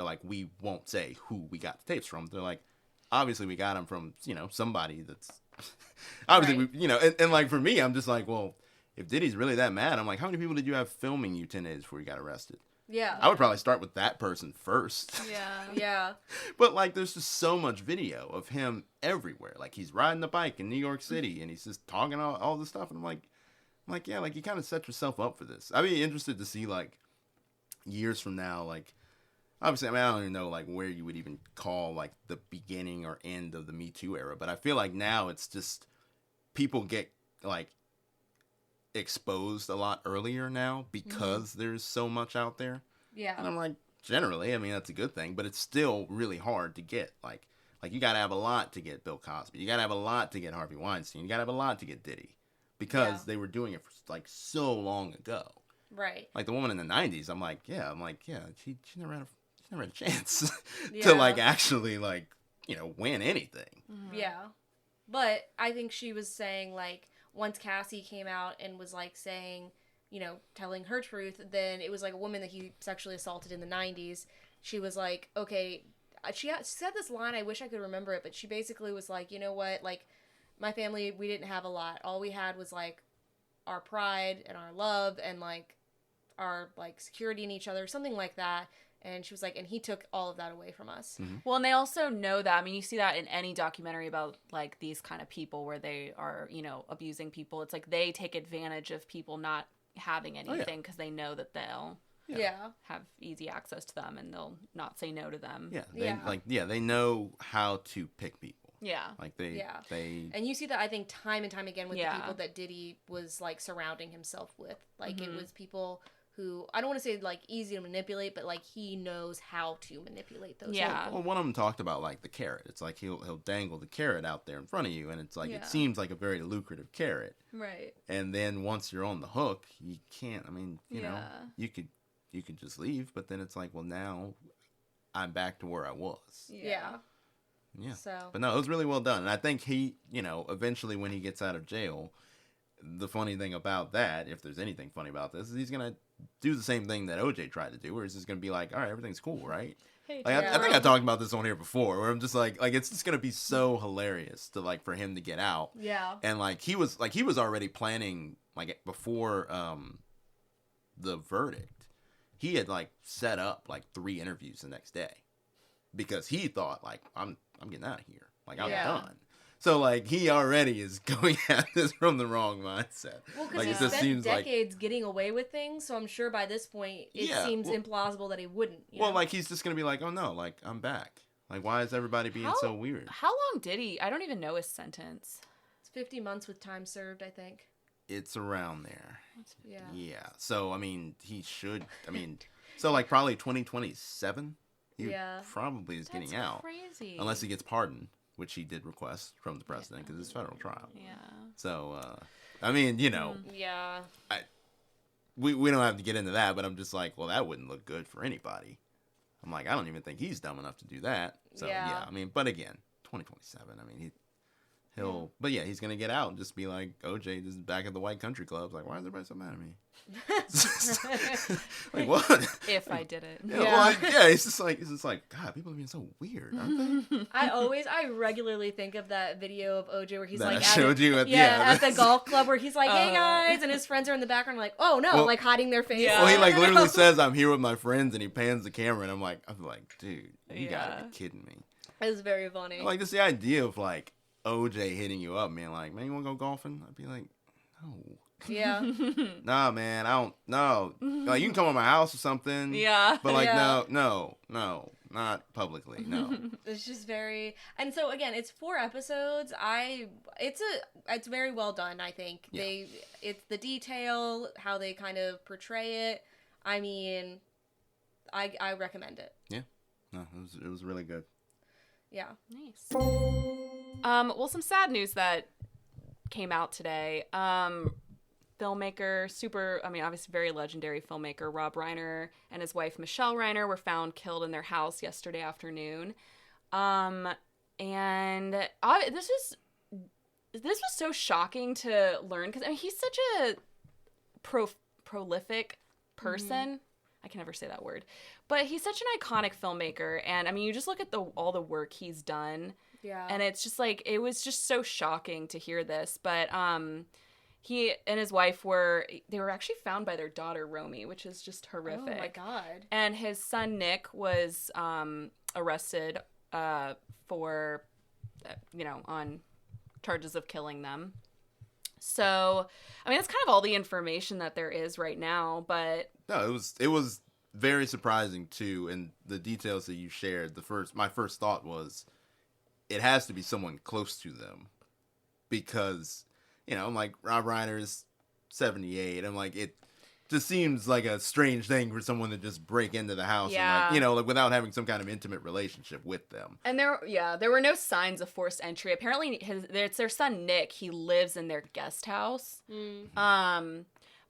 like, we won't say who we got the tapes from. They're like, obviously we got them from, you know, somebody that's, obviously, you know, and like for me, I'm just like, well, if Diddy's really that mad, I'm like, how many people did you have filming you 10 days before you got arrested? Yeah. I would probably start with that person first. Yeah. Yeah. But, like, there's just so much video of him everywhere. Like, he's riding the bike in New York City, and he's just talking all this stuff. And I'm like, yeah, like, you kind of set yourself up for this. I'd be interested to see, like, years from now, like, obviously, I mean, I don't even know, like, where you would even call, like, the beginning or end of the Me Too era. But I feel like now it's just people get, like, exposed a lot earlier now because there's so much out there. Yeah. And I'm like, generally, I mean, that's a good thing, but it's still really hard to get. Like you got to have a lot to get Bill Cosby. You got to have a lot to get Harvey Weinstein. You got to have a lot to get Diddy because they were doing it for like so long ago. Right. Like the woman in the 90s, I'm like, yeah, she never had a chance to like actually like, you know, win anything. Mm-hmm. Yeah. But I think she was saying like, once Cassie came out and was like saying, you know, telling her truth, then it was like a woman that he sexually assaulted in the 90s. She was like, okay, she said this line, I wish I could remember it, but she basically was like, you know what, like, my family, we didn't have a lot. All we had was like our pride and our love and like our like security in each other, something like that. And she was like, and he took all of that away from us. Mm-hmm. Well, and they also know that. I mean, you see that in any documentary about, like, these kind of people where they are, you know, abusing people. It's like they take advantage of people not having anything because they know that they'll have easy access to them and they'll not say no to them. Yeah. They know how to pick people. Yeah. Like, they... And you see that, I think, time and time again with the people that Diddy was, like, surrounding himself with. Like, it was people... who, I don't want to say, like, easy to manipulate, but, like, he knows how to manipulate those people. Well, one of them talked about, like, the carrot. It's like he'll dangle the carrot out there in front of you, and it's like, it seems like a very lucrative carrot. Right. And then once you're on the hook, you can't, I mean, you know, you could just leave, but then it's like, well, now I'm back to where I was. Yeah. Yeah. So. But no, it was really well done. And I think he, eventually when he gets out of jail, the funny thing about that, if there's anything funny about this, is he's going to do the same thing that OJ tried to do, where he's just going to be like, all right, everything's cool, right? Hey, Like, I think I talked about this on here before, where I'm just like it's just going to be so hilarious to, like, for him to get out. Yeah. And, he was already planning, like, before the verdict, he had, like, set up, like, 3 interviews the next day. Because he thought, like, I'm getting out of here. Like, I'm done. So, like, he already is going at this from the wrong mindset. Well, because like, he it just spent seems decades getting away with things, so I'm sure by this point it seems implausible that he wouldn't. Well, like, he's just going to be like, oh, no, like, I'm back. Like, why is everybody being so weird? How long did he? I don't even know his sentence. It's 50 months with time served, I think. It's around there. Yeah. Yeah. So, I mean, he should, so, like, probably 2027? He probably is getting out. Crazy. Unless he gets pardoned. Which he did request from the president because it's federal trial. Yeah. So, Yeah. We don't have to get into that, but I'm just like, well, that wouldn't look good for anybody. I'm like, I don't even think he's dumb enough to do that. So, but again, 2027, but yeah, he's going to get out and just be like, OJ, this is back at the white country clubs. Like, why is everybody so mad at me? Like, what? If I did it. It's just like, God, people are being so weird, aren't they? I regularly think of that video of OJ where he's that like, at the golf club where he's like, hey guys, and his friends are in the background like, oh no, like hiding their face. Well, he like literally says, I'm here with my friends, and he pans the camera, and I'm like, dude, you gotta be kidding me. It was very funny. Like, just the idea of like OJ hitting you up, man, like, man, you wanna go golfing? I'd be like, no. Yeah. Nah, man, I don't. No, like, you can come to my house or something. Yeah. But like, no, not publicly. No. It's just very, and so again, it's 4 episodes. It's very well done. I think it's the detail, how they kind of portray it. I mean, I recommend it. Yeah. No, it was really good. Yeah. Nice. Well, some sad news that came out today. Filmmaker, obviously very legendary filmmaker, Rob Reiner and his wife, Michele Reiner, were found killed in their house yesterday afternoon. And this was so shocking to learn because he's such a prolific person. Mm-hmm. I can never say that word, but he's such an iconic filmmaker. And you just look at all the work he's done. Yeah. And it's just like, it was just so shocking to hear this. But he and his wife were actually found by their daughter, Romy, which is just horrific. Oh, my God. And his son, Nick, was arrested for, on charges of killing them. So, that's kind of all the information that there is right now. But no, it was very surprising, too. And the details that you shared, my first thought was, it has to be someone close to them, because, I'm like, Rob Reiner's 78. I'm like, it just seems like a strange thing for someone to just break into the house and, like, without having some kind of intimate relationship with them. And there were no signs of forced entry. Apparently, it's their son Nick. He lives in their guest house. Mm-hmm.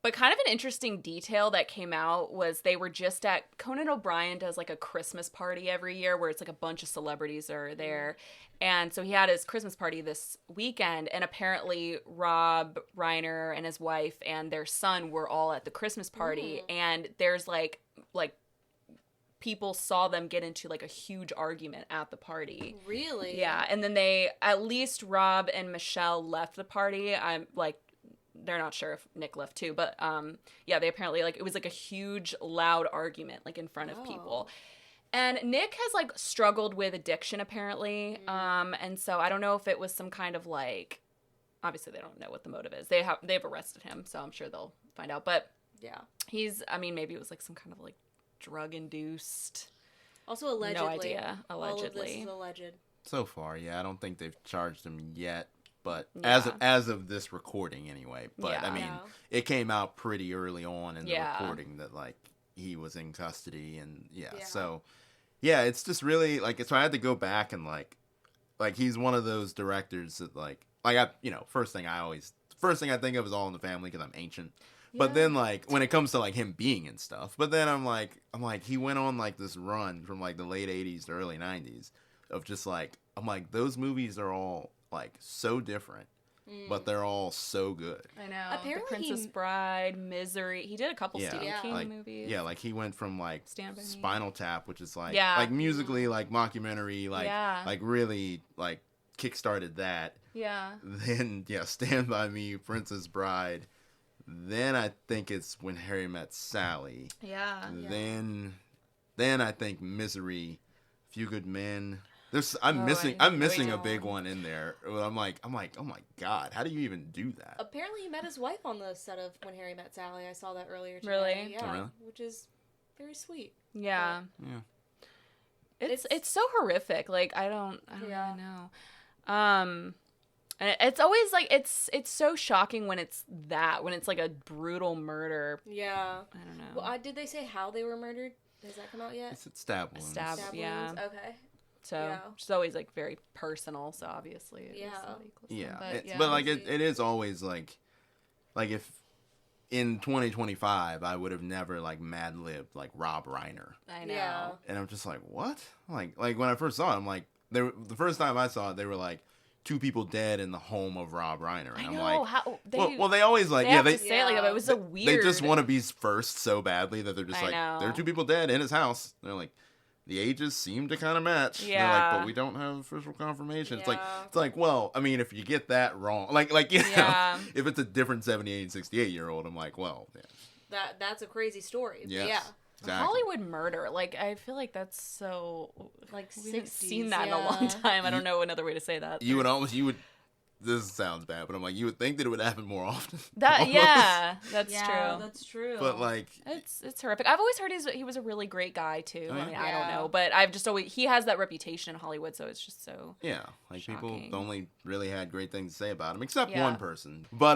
But kind of an interesting detail that came out was they were just at, Conan O'Brien does like a Christmas party every year where it's like a bunch of celebrities are there. And so he had his Christmas party this weekend, and apparently Rob Reiner and his wife and their son were all at the Christmas party. And there's like people saw them get into like a huge argument at the party. Really? Yeah. And then at least Rob and Michele left the party. I'm like, they're not sure if Nick left too, but they apparently, like, it was like a huge loud argument like in front of people. And Nick has like struggled with addiction apparently. And so I don't know if it was some kind of like, obviously they don't know what the motive is. They've arrested him, so I'm sure they'll find out. But yeah, maybe it was like some kind of like drug induced. Also allegedly. No idea. Allegedly. All of this is alleged. So far, I don't think they've charged him yet. But as of this recording, anyway. But it came out pretty early on in the recording that like he was in custody, and so it's just really like, so I had to go back and like he's one of those directors that like I first thing I think of is All in the Family because I'm ancient. Yeah. But then like when it comes to like him being and stuff, but then I'm like he went on like this run from like the late 80s to early 90s of just like I'm like, those movies are all like so different, but they're all so good. I know. Apparently The Princess Bride, Misery. He did a couple Stephen King like, movies. Yeah, like he went from like Stand By Me. Spinal Tap, which is like Yeah. musically like mockumentary, like Yeah. like really like kickstarted that. Yeah. Then Stand By Me, Princess Bride. Then I think it's When Harry Met Sally. Yeah. Then I think Misery, Few Good Men. I'm I missing know a you big don't. one in there. I'm like, oh my God, how do you even do that? Apparently, he met his wife on the set of When Harry Met Sally. I saw that earlier today. Really? Yeah, Oh, really? which is very sweet. Yeah. Yeah. It's so horrific. Like I don't Yeah. really know. And it's always like it's so shocking when it's like a brutal murder. Yeah. I don't know. Well, did they say how they were murdered? Has that come out yet? It's at stab wounds. Stab. Yeah. wounds? Okay. So Yeah. it's always like very personal. So obviously, it Yeah. was so equals Yeah. them, but, But like it is always like if in 2025 I would have never like mad-libbed like Rob Reiner. I know. Yeah. And I'm just like, what? Like when I first saw it, I'm like, the first time I saw it, they were like 2 people dead in the home of Rob Reiner, and I I'm know like, how they. well, they always like, they yeah, have they to say it like that, but it was so weird. they just want to be first so badly that they're just I like, know. there are 2 people dead in his house. They're like, the ages seem to kind of match. They're like, Yeah. but we don't have official confirmation. Yeah. It's like, well, I mean, if you get that wrong, like you know, Yeah. if it's a different 78 and 68-year-old, I'm like, well, yeah, That's a crazy story. yes, Yeah. exactly. Hollywood murder, like I feel like that's so Like we haven't 60s, seen that in a long yeah. time. I don't know another way to say that. You would. This sounds bad, but I'm like, you would think that it would happen more often. That Almost. yeah, that's Yeah, true. that's true. But like, It's horrific. I've always heard he was a really great guy too. Oh, yeah? I mean, I don't Yeah. know, but I've just always he has that reputation in Hollywood, so it's just so. yeah, like Shocking. people only really had great things to say about him, except Yeah. one person. But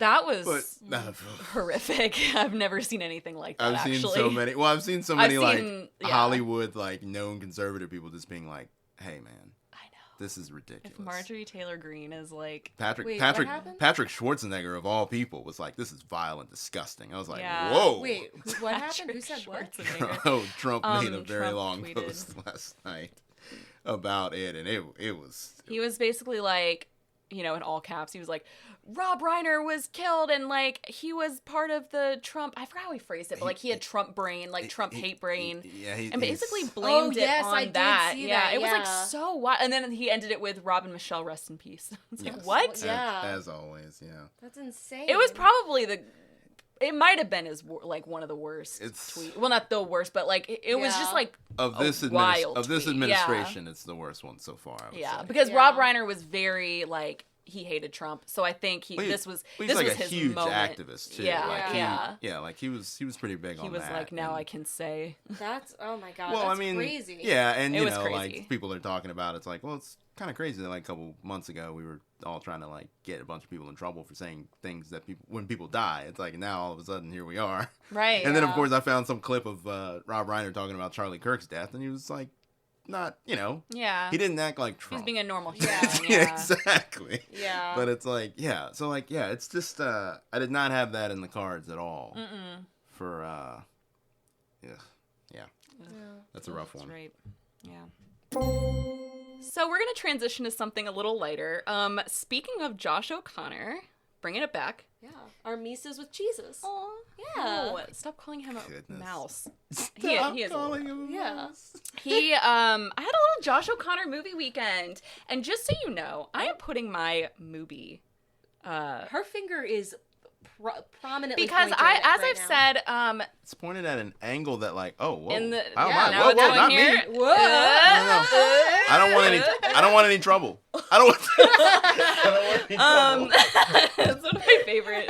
That was but horrific. I've never seen anything like that. I've seen actually. so many. Well, I've seen so I've many like seen- yeah. Hollywood like known conservative people just being like, "Hey, man, I know. this is ridiculous." If Marjorie Taylor Greene is like, Wait, what Patrick happened? Schwarzenegger of all people was like, "This is vile and disgusting." I was like, Yeah. "Whoa." Wait, what happened? Who Patrick said what? Schwarzenegger. Oh, Trump made a very Trump long tweeted. post last night about it, and it was. He was basically like, in all caps, he was like, Rob Reiner was killed and like he was part of the Trump. I forgot how he phrased it, but like he had Trump brain, like Trump hate brain. And Basically blamed yes, it I on did that. see Yeah, that, it was like yeah. so wild. And then he ended it with Rob and Michelle, rest in peace. It's like, Yes. what? Yeah. As always, yeah. That's insane. It was probably it might have been like one of the worst It's- tweets. Well, not the worst, but like it was Yeah. just like Of this wild tweet. administration, it's the worst one so far. I would Yeah, say. because Yeah. Rob Reiner was very like he hated Trump, so I think Well, this was he's this like was a his huge moment. activist too. Yeah, like yeah. like he was pretty big on He was that. like, now and- I can say. That's oh my god. Well, that's I mean, crazy. yeah, and It you was know, crazy. like people are talking about it's like, well, it's kind of crazy that like a couple months ago we were all trying to like get a bunch of people in trouble for saying things that when people die. It's like now all of a sudden here we are. Right. And then of Yeah. course I found some clip of Rob Reiner talking about Charlie Kirk's death, and he was like, not, Yeah. he didn't act like He was Trump. being a normal Yeah. human. Yeah, Yeah. exactly. Yeah. But it's like, yeah. So like, yeah, it's just I did not have that in the cards at all for yeah. Yeah. That's a rough That's one. right. Yeah. So we're gonna transition to something a little lighter. Speaking of Josh O'Connor, bringing it back. Yeah. Our Mises with cheeses. Oh Yeah. no! Stop calling him a Goodness. mouse. Stop he is a calling little- him a Yeah. mouse. He I had a little Josh O'Connor movie weekend, and just so you know, I am putting my movie Her finger is prominently because pointed right as now. I've said, It's pointed at an angle that like, oh, whoa. in the How am yeah, I? now Whoa, it's whoa, going not here. me. Whoa. I don't want any trouble. I don't want any trouble. It's one of my favorite.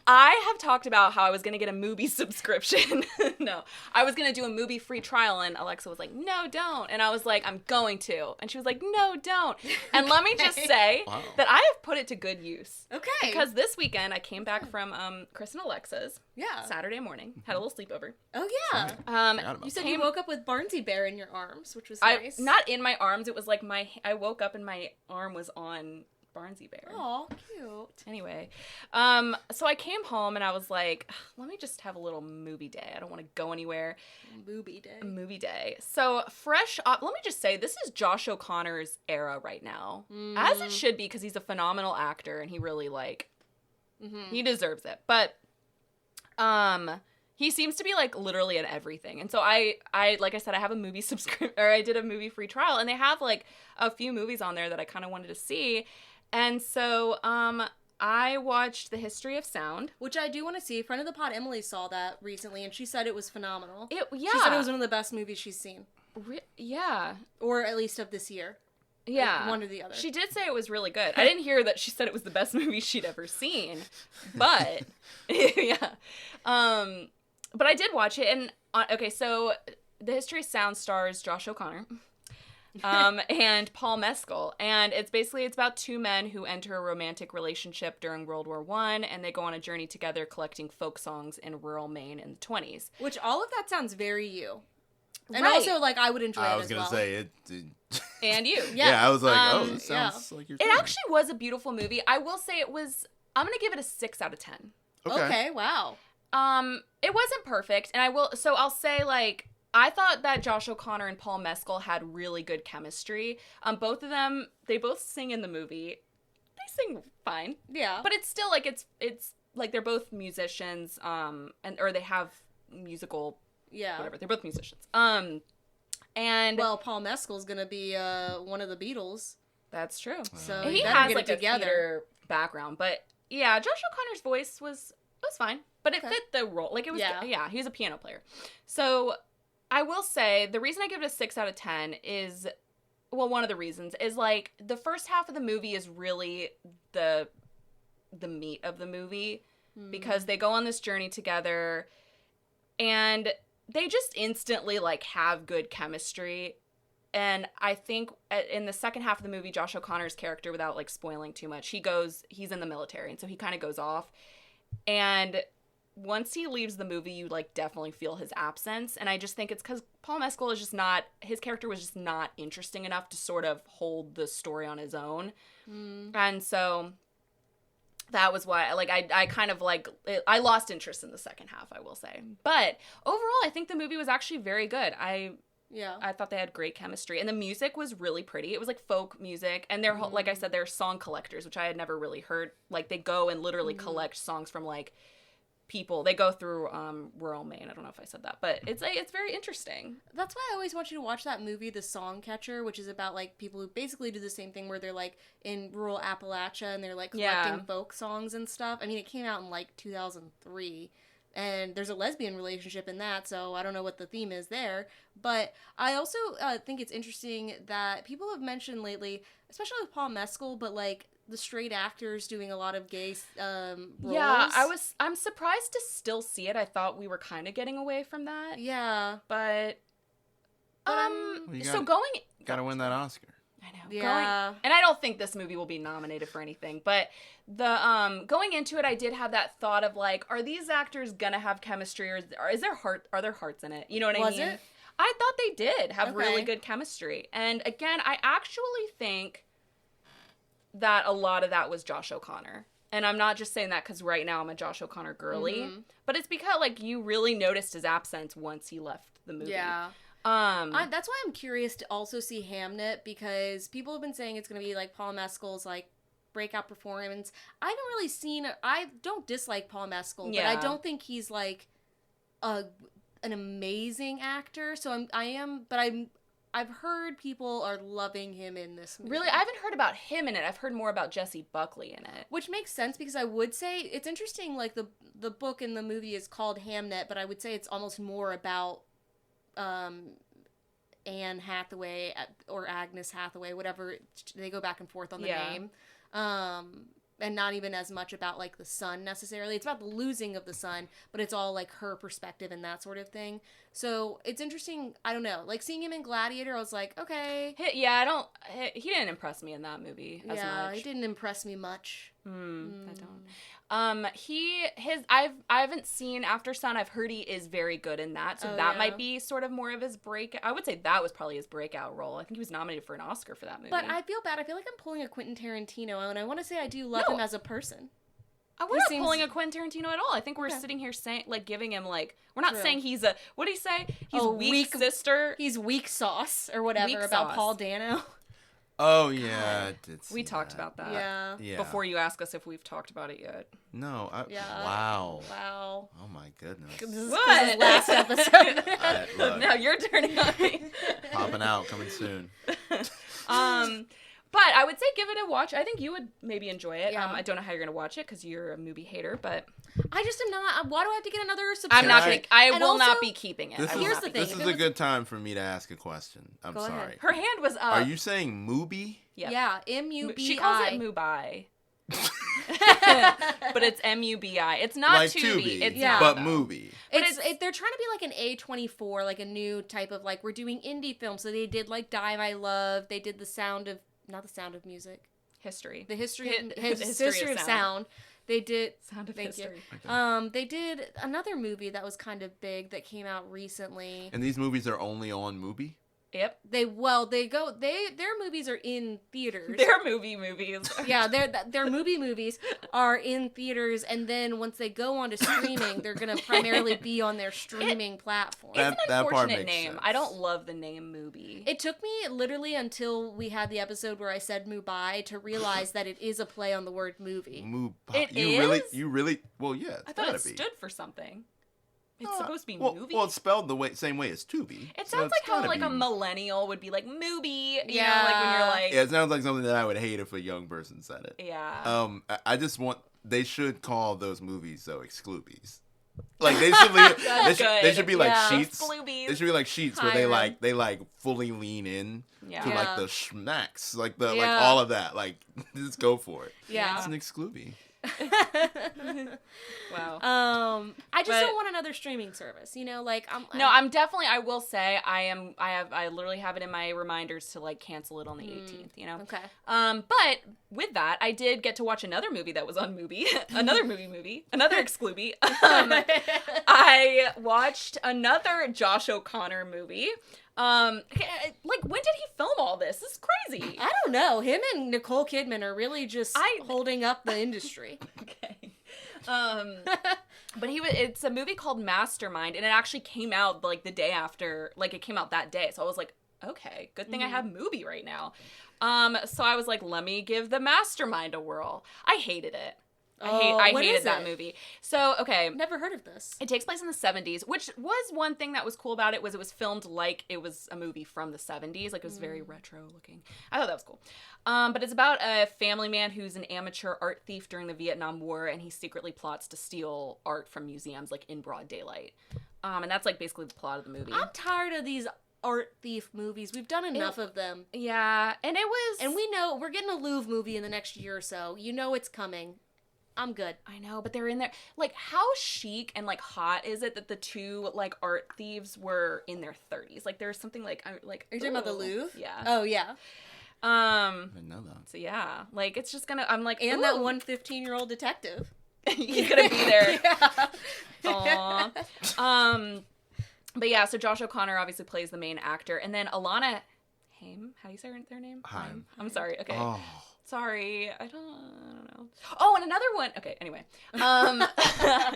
I have talked about how I was going to get a movie subscription. No, I was going to do a movie free trial, and Alexa was like, no, don't. And I was like, I'm going to. And she was like, no, don't. And let me just say Wow. that I have put it to good use. Okay. Because this weekend I came back from Chris and Alexa's yeah. Saturday morning, had a little sleepover. Oh yeah. Forgot about You said that. you woke up with Barnsey Bear in your arms, which was I nice. not in my arms. It was like I woke up and my arm was on Barnsey Bear. Oh, cute. Anyway, so I came home and I was like, let me just have a little movie day. I don't want to go anywhere. Movie day. Movie day. So fresh up, let me just say, this is Josh O'Connor's era right now. As it should be, because he's a phenomenal actor and he really, like, he deserves it. But, he seems to be, like, literally in everything. And so I like I said, I have a movie I did a movie free trial, and they have, like, a few movies on there that I kind of wanted to see. And so, I watched The History of Sound. Which I do want to see. A friend of the pod, Emily, saw that recently, and she said it was phenomenal. Yeah. She said it was one of the best movies she's seen. Yeah. Or at least of this year. Yeah. Like, one or the other. She did say it was really good. I didn't hear that she said it was the best movie she'd ever seen. But, yeah. But I did watch it, and, okay, so The History of Sound stars Josh O'Connor. And Paul Mescal, and it's about two men who enter a romantic relationship during World War I, and they go on a journey together collecting folk songs in rural Maine in the 1920s. Which all of that sounds very you. And Right. also, like, I would enjoy it as well. I was gonna say it. And you. Yeah, I was like, this sounds like your It thing. actually was a beautiful movie. I will say I'm going to give it a 6 out of 10. Okay, wow. It wasn't perfect, and I'll say, like, I thought that Josh O'Connor and Paul Mescal had really good chemistry. Both of them, they both sing in the movie. They sing fine. Yeah. But it's still, like, it's like they're both musicians, or they have musical, whatever. They're both musicians. And well, Paul Mescal's gonna be one of the Beatles. That's true. So he has, like, a theater background, but yeah, Josh O'Connor's voice was fine, but it fit the role. Like, it was, he was a piano player. So I will say the reason I give it a 6 out of 10 is, well, one of the reasons is, like, the first half of the movie is really the meat of the movie, because they go on this journey together and they just instantly, like, have good chemistry. And I think in the second half of the movie, Josh O'Connor's character, without, like, spoiling too much, he's in the military, and so he kind of goes off. And once he leaves the movie, you, like, definitely feel his absence. And I just think it's because Paul Mescal is just not, his character was just not interesting enough to sort of hold the story on his own. And so that was why, like, I kind of, like, I lost interest in the second half, I will say. But overall, I think the movie was actually very good. I thought they had great chemistry, and the music was really pretty. It was, like, folk music, and they're, like I said, they're song collectors, which I had never really heard. Like, they go and literally collect songs from, like, people. They go through rural Maine. I don't know if I said that, but it's very interesting. That's why I always want you to watch that movie, The Song Catcher, which is about, like, people who basically do the same thing where they're, like, in rural Appalachia and they're, like, collecting folk songs and stuff. I mean, it came out in, like, 2003. And there's a lesbian relationship in that, so I don't know what the theme is there. But I also think it's interesting that people have mentioned lately, especially with Paul Mescal, but, like, the straight actors doing a lot of gay roles. Yeah, I'm surprised to still see it. I thought we were kind of getting away from that. Yeah. But gotta win that Oscar. I know. Yeah. And I don't think this movie will be nominated for anything, but the going into it, I did have that thought of, like, are these actors gonna have chemistry, or are there hearts in it? You know what I mean? Was it? I thought they did have really good chemistry. And again, I actually think that a lot of that was Josh O'Connor. And I'm not just saying that because right now I'm a Josh O'Connor girly, but it's because, like, you really noticed his absence once he left the movie. Yeah. That's why I'm curious to also see Hamnet, because people have been saying it's going to be, like, Paul Mescal's, like, breakout performance. I don't dislike Paul Mescal, but I don't think he's, like, an amazing actor. So I've heard people are loving him in this movie. Really? I haven't heard about him in it. I've heard more about Jessie Buckley in it. Which makes sense, because I would say it's interesting, like, the book and the movie is called Hamnet, but I would say it's almost more about Anne Hathaway or Agnes Hathaway, whatever, they go back and forth on the name. And not even as much about, like, the son necessarily. It's about the losing of the son, but it's all, like, her perspective and that sort of thing. So it's interesting. I don't know. Like, seeing him in Gladiator, I was like, okay. Yeah, he didn't impress me in that movie as much. Yeah, he didn't impress me much. I don't. I haven't seen After Sun. I've heard he is very good in that, so that might be sort of more of his break. I would say that was probably his breakout role. I think he was nominated for an Oscar for that movie. But I feel bad. I feel like I'm pulling a Quentin Tarantino, and I want to say I do love him as a person. We're not pulling a Quentin Tarantino at all. I think we're sitting here saying, like, giving him, like, we're not saying he's a, what did he say? He's weak sister. He's weak sauce or whatever about Paul Dano. Oh, yeah, I did see We talked about that. Yeah. Before you ask us if we've talked about it yet. No. Wow. Oh, my goodness. This is last episode. Look, Now you're turning on me. popping out, coming soon. But I would say give it a watch. I think you would maybe enjoy it. Yeah. I don't know how you're going to watch it because you're a movie hater, but... I just am not. Why do I have to get another subscription? I'm not going to... I will not be keeping it. Here's the thing. This is a good time for me to ask a question. I'm Go sorry. ahead. Her hand was up. Are you saying Mubi? Yep. Yeah, M-U-B-I. She calls it Mubai. But it's M-U-B-I. It's not Like Tubi. It's Yeah. But though. movie. They're trying to be like an A24, like a new type of, like, we're doing indie films. So they did, like, Die My Love. They did not The Sound of Music. History. The History History of Sound. They did... Sound of Thank History. you. Okay. They did another movie that was kind of big that came out recently. And these movies are only on Mubi? Yep. Their movies are in theaters. They're movies. Yeah, their movies are in theaters, and then once they go on to streaming, they're gonna primarily be on their streaming platform. It's an That part unfortunate makes name. sense. I don't love the name Mubi. It took me literally until we had the episode where I said Mubai to realize that it is a play on the word movie. Mubi. It You really? Well, yeah. I thought it stood for something. It's supposed to be movie. Well, it's spelled the same way as Tubi. It so sounds it's like how gotta like be- a millennial would be like movie. You know, Yeah. like when you're like Yeah, it sounds like something that I would hate if a young person said it. Yeah. I just want. They should call those movies though exclubies. Like they should leave. They should be like sheets. Exclubies. They should be like sheets where they like fully lean in to like the schmacks, like the like all of that. Like just go for it. Yeah. It's an exclubie. Wow. I just don't want another streaming service. You know, like I'm definitely. I will say I literally have it in my reminders to like cancel it on the 18th. You know. Okay. But with that, I did get to watch another movie that was on Mubi. Another exclubie. I watched another Josh O'Connor movie. Like when did he film all this? This is crazy. I don't know. Him and Nicole Kidman are really just holding up the industry. Okay. But it's a movie called Mastermind, and it actually came out like the day after, like it came out that day. So I was like, okay, good thing I have Mubi right now. So I was like, let me give the Mastermind a whirl. I hated it. I hated that movie. So, okay. Never heard of this. It takes place in the 70s, which was one thing that was cool about it, was it was filmed like it was a movie from the 70s. Like, it was very retro looking. I thought that was cool. But it's about a family man who's an amateur art thief during the Vietnam War, and he secretly plots to steal art from museums, like, in broad daylight. And that's, like, basically the plot of the movie. I'm tired of these art thief movies. We've done enough of them. Yeah, and it was... And we know we're getting a Louvre movie in the next year or so. You know it's coming. I'm good. I know, but they're in there. Like, how chic and, like, hot is it that the two, like, art thieves were in their 30s? Like, there's something, like... Are you talking about the Louvre? Yeah. Oh, yeah. I didn't know that. So, yeah. Like, it's just gonna... I'm like, and that one 15-year-old detective. He's gonna be there. Yeah. Aww. But, yeah, so Josh O'Connor obviously plays the main actor. And then Alana Haim. How do you say their name? Haim. I'm sorry. Okay. Oh. Sorry, I don't know. Oh, and another one. Okay, anyway.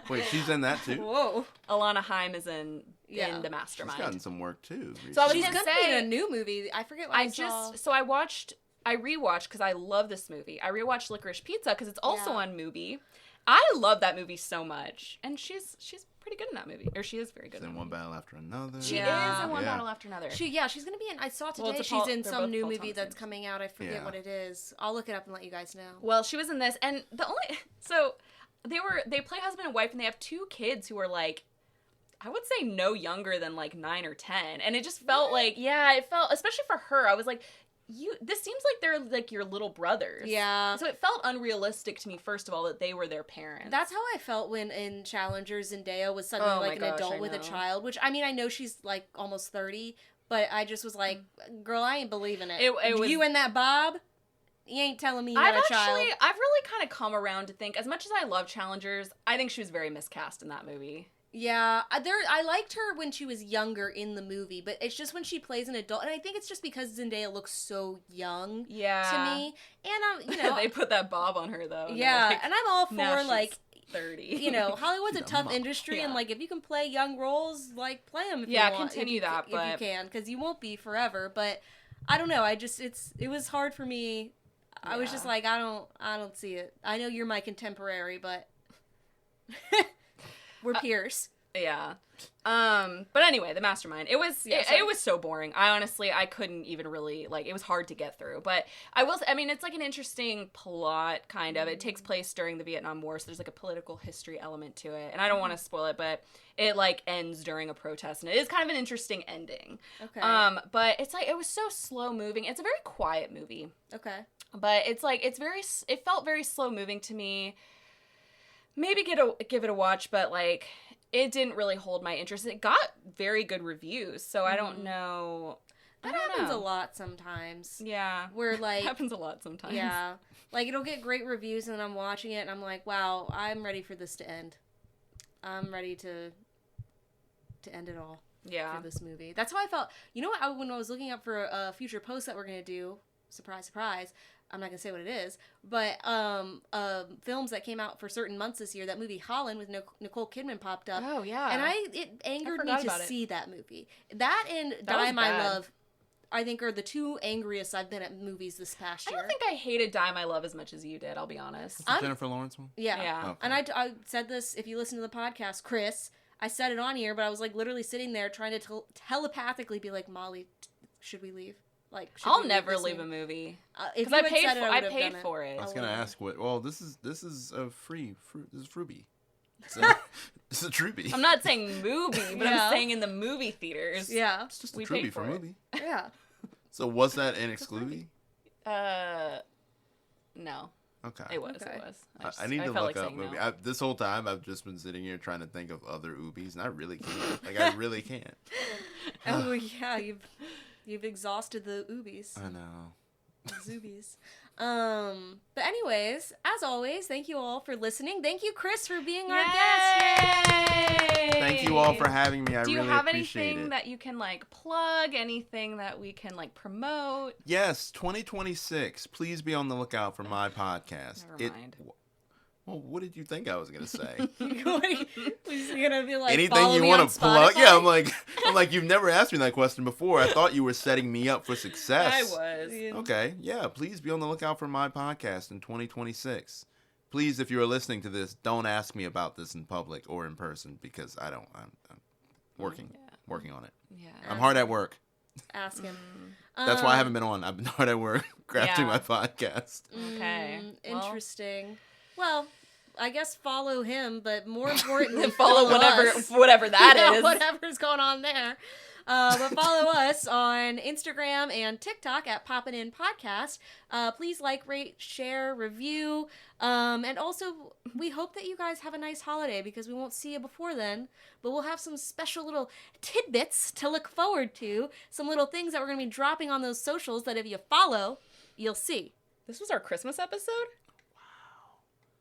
Wait, she's in that too? Whoa. Alana Haim is in The Mastermind. She's gotten some work too. So I was She's gonna gonna be in say a new movie. I forget what I saw. So I rewatched because I love this movie. I rewatched Licorice Pizza because it's also on Mubi. I love that movie so much, and she's pretty good in that movie, or she is very good. She's in One Battle After Another. She is in One Battle After Another. She's gonna be in. I saw today it's she's in they're some both new Paul movie Thomas that's games. coming out. I forget what it is. I'll look it up and let you guys know. Well, she was in this, and they play husband and wife, and they have two kids who are like, I would say no younger than like 9 or 10, and it just felt like, it felt, especially for her, I was like, this seems like they're like your little brothers. Yeah. So it felt unrealistic to me, first of all, that they were their parents. That's how I felt when in Challenger Zendaya was suddenly like an adult with a child, which I mean, I know she's like almost 30, but I just was like, girl, I ain't believing it. It was, you and that Bob? ain't telling me you got a child. I've really kind of come around to think, as much as I love Challengers, I think she was very miscast in that movie. Yeah, I liked her when she was younger in the movie, but it's just when she plays an adult, and I think it's just because Zendaya looks so young to me. And you know, they put that bob on her though. Yeah, and I'm all now for she's like 30. You know, Hollywood's a tough industry, and like if you can play young roles, like play them. If you want, continue if you can, because you won't be forever. But I don't know. It was hard for me. I was just like, I don't see it. I know you're my contemporary, but. We're peers. Yeah. But anyway, the Mastermind. It was so boring. I couldn't even really, like, it was hard to get through. But it's like an interesting plot, kind of. It takes place during the Vietnam War, so there's like a political history element to it. And I don't want to spoil it, but it like ends during a protest, and it is kind of an interesting ending. Okay. But it's like, it was so slow moving. It's a very quiet movie. Okay. But it's like, it felt very slow moving to me. Maybe give it a watch, but like it didn't really hold my interest. It got very good reviews, so I don't know. That happens a lot sometimes. Yeah, where like happens a lot sometimes. Yeah, like it'll get great reviews, and then I'm watching it, and I'm like, wow, I'm ready for this to end. I'm ready to end it all. Yeah, for this movie. That's how I felt. You know what? When I was looking up for a future post that we're gonna do, surprise, surprise. I'm not gonna say what it is, but films that came out for certain months this year. That movie Holland with Nicole Kidman popped up. Oh yeah, and it angered me to see that movie. That and Die My Love, I think, are the two angriest I've been at movies this past year. I don't think I hated Die My Love as much as you did. I'll be honest. The Jennifer Lawrence one. Yeah. Okay. And I said this, if you listen to the podcast, Chris. I said it on here, but I was like literally sitting there trying to telepathically be like, Molly, should we leave? Like, I'll never leave a movie because I paid for it. I was gonna ask what. Well, this is a free fruit. This is Fruby. It's a Truby. I'm not saying movie, but I'm saying in the movie theaters. Yeah, it's just a Truby for movie. Yeah. So was that an exclusive? No. Okay. It was. Okay. It was. I need to look up movie. No. This whole time I've just been sitting here trying to think of other Oobies, and I really can't. Like I really can't. Oh yeah, You've exhausted the Oobies. I know. Zoobies. But anyways, as always, thank you all for listening. Thank you, Chris, for being our guest. Yay! Thank you all for having me. I really appreciate it. Do you have anything that you can like plug? Anything that we can like promote? Yes, 2026. Please be on the lookout for my podcast. Never mind. Well, what did you think I was gonna say? Was gonna be like anything you want to plug? Yeah, I'm like you've never asked me that question before. I thought you were setting me up for success. I was. Okay, yeah. Please be on the lookout for my podcast in 2026. Please, if you are listening to this, don't ask me about this in public or in person because I'm working on it. Yeah, I'm hard at work. Ask him. That's why I haven't been on. I've been hard at work crafting my podcast. Okay, interesting. Well, I guess follow him, but more importantly, follow whatever that is. Whatever's going on there. But follow us on Instagram and TikTok at Poppin In Podcast. Please like, rate, share, review. And also, we hope that you guys have a nice holiday because we won't see you before then. But we'll have some special little tidbits to look forward to. Some little things that we're going to be dropping on those socials that if you follow, you'll see. This was our Christmas episode?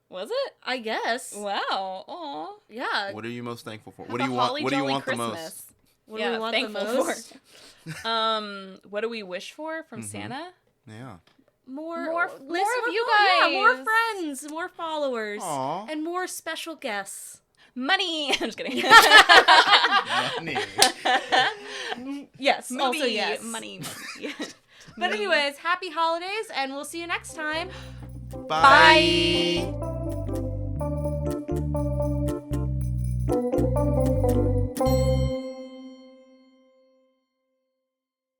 Was it? I guess. Wow. Aw. Yeah. What are you most thankful for? What do you want? What do you want the most? What do we want the most? What do we wish for from Santa? Yeah. More of you guys. Yeah, more friends, more followers, Aww. and more special guests. Money. I'm just kidding. Money. Yes. Movie, also yes. Money. But anyways, happy holidays, and we'll see you next time. Bye.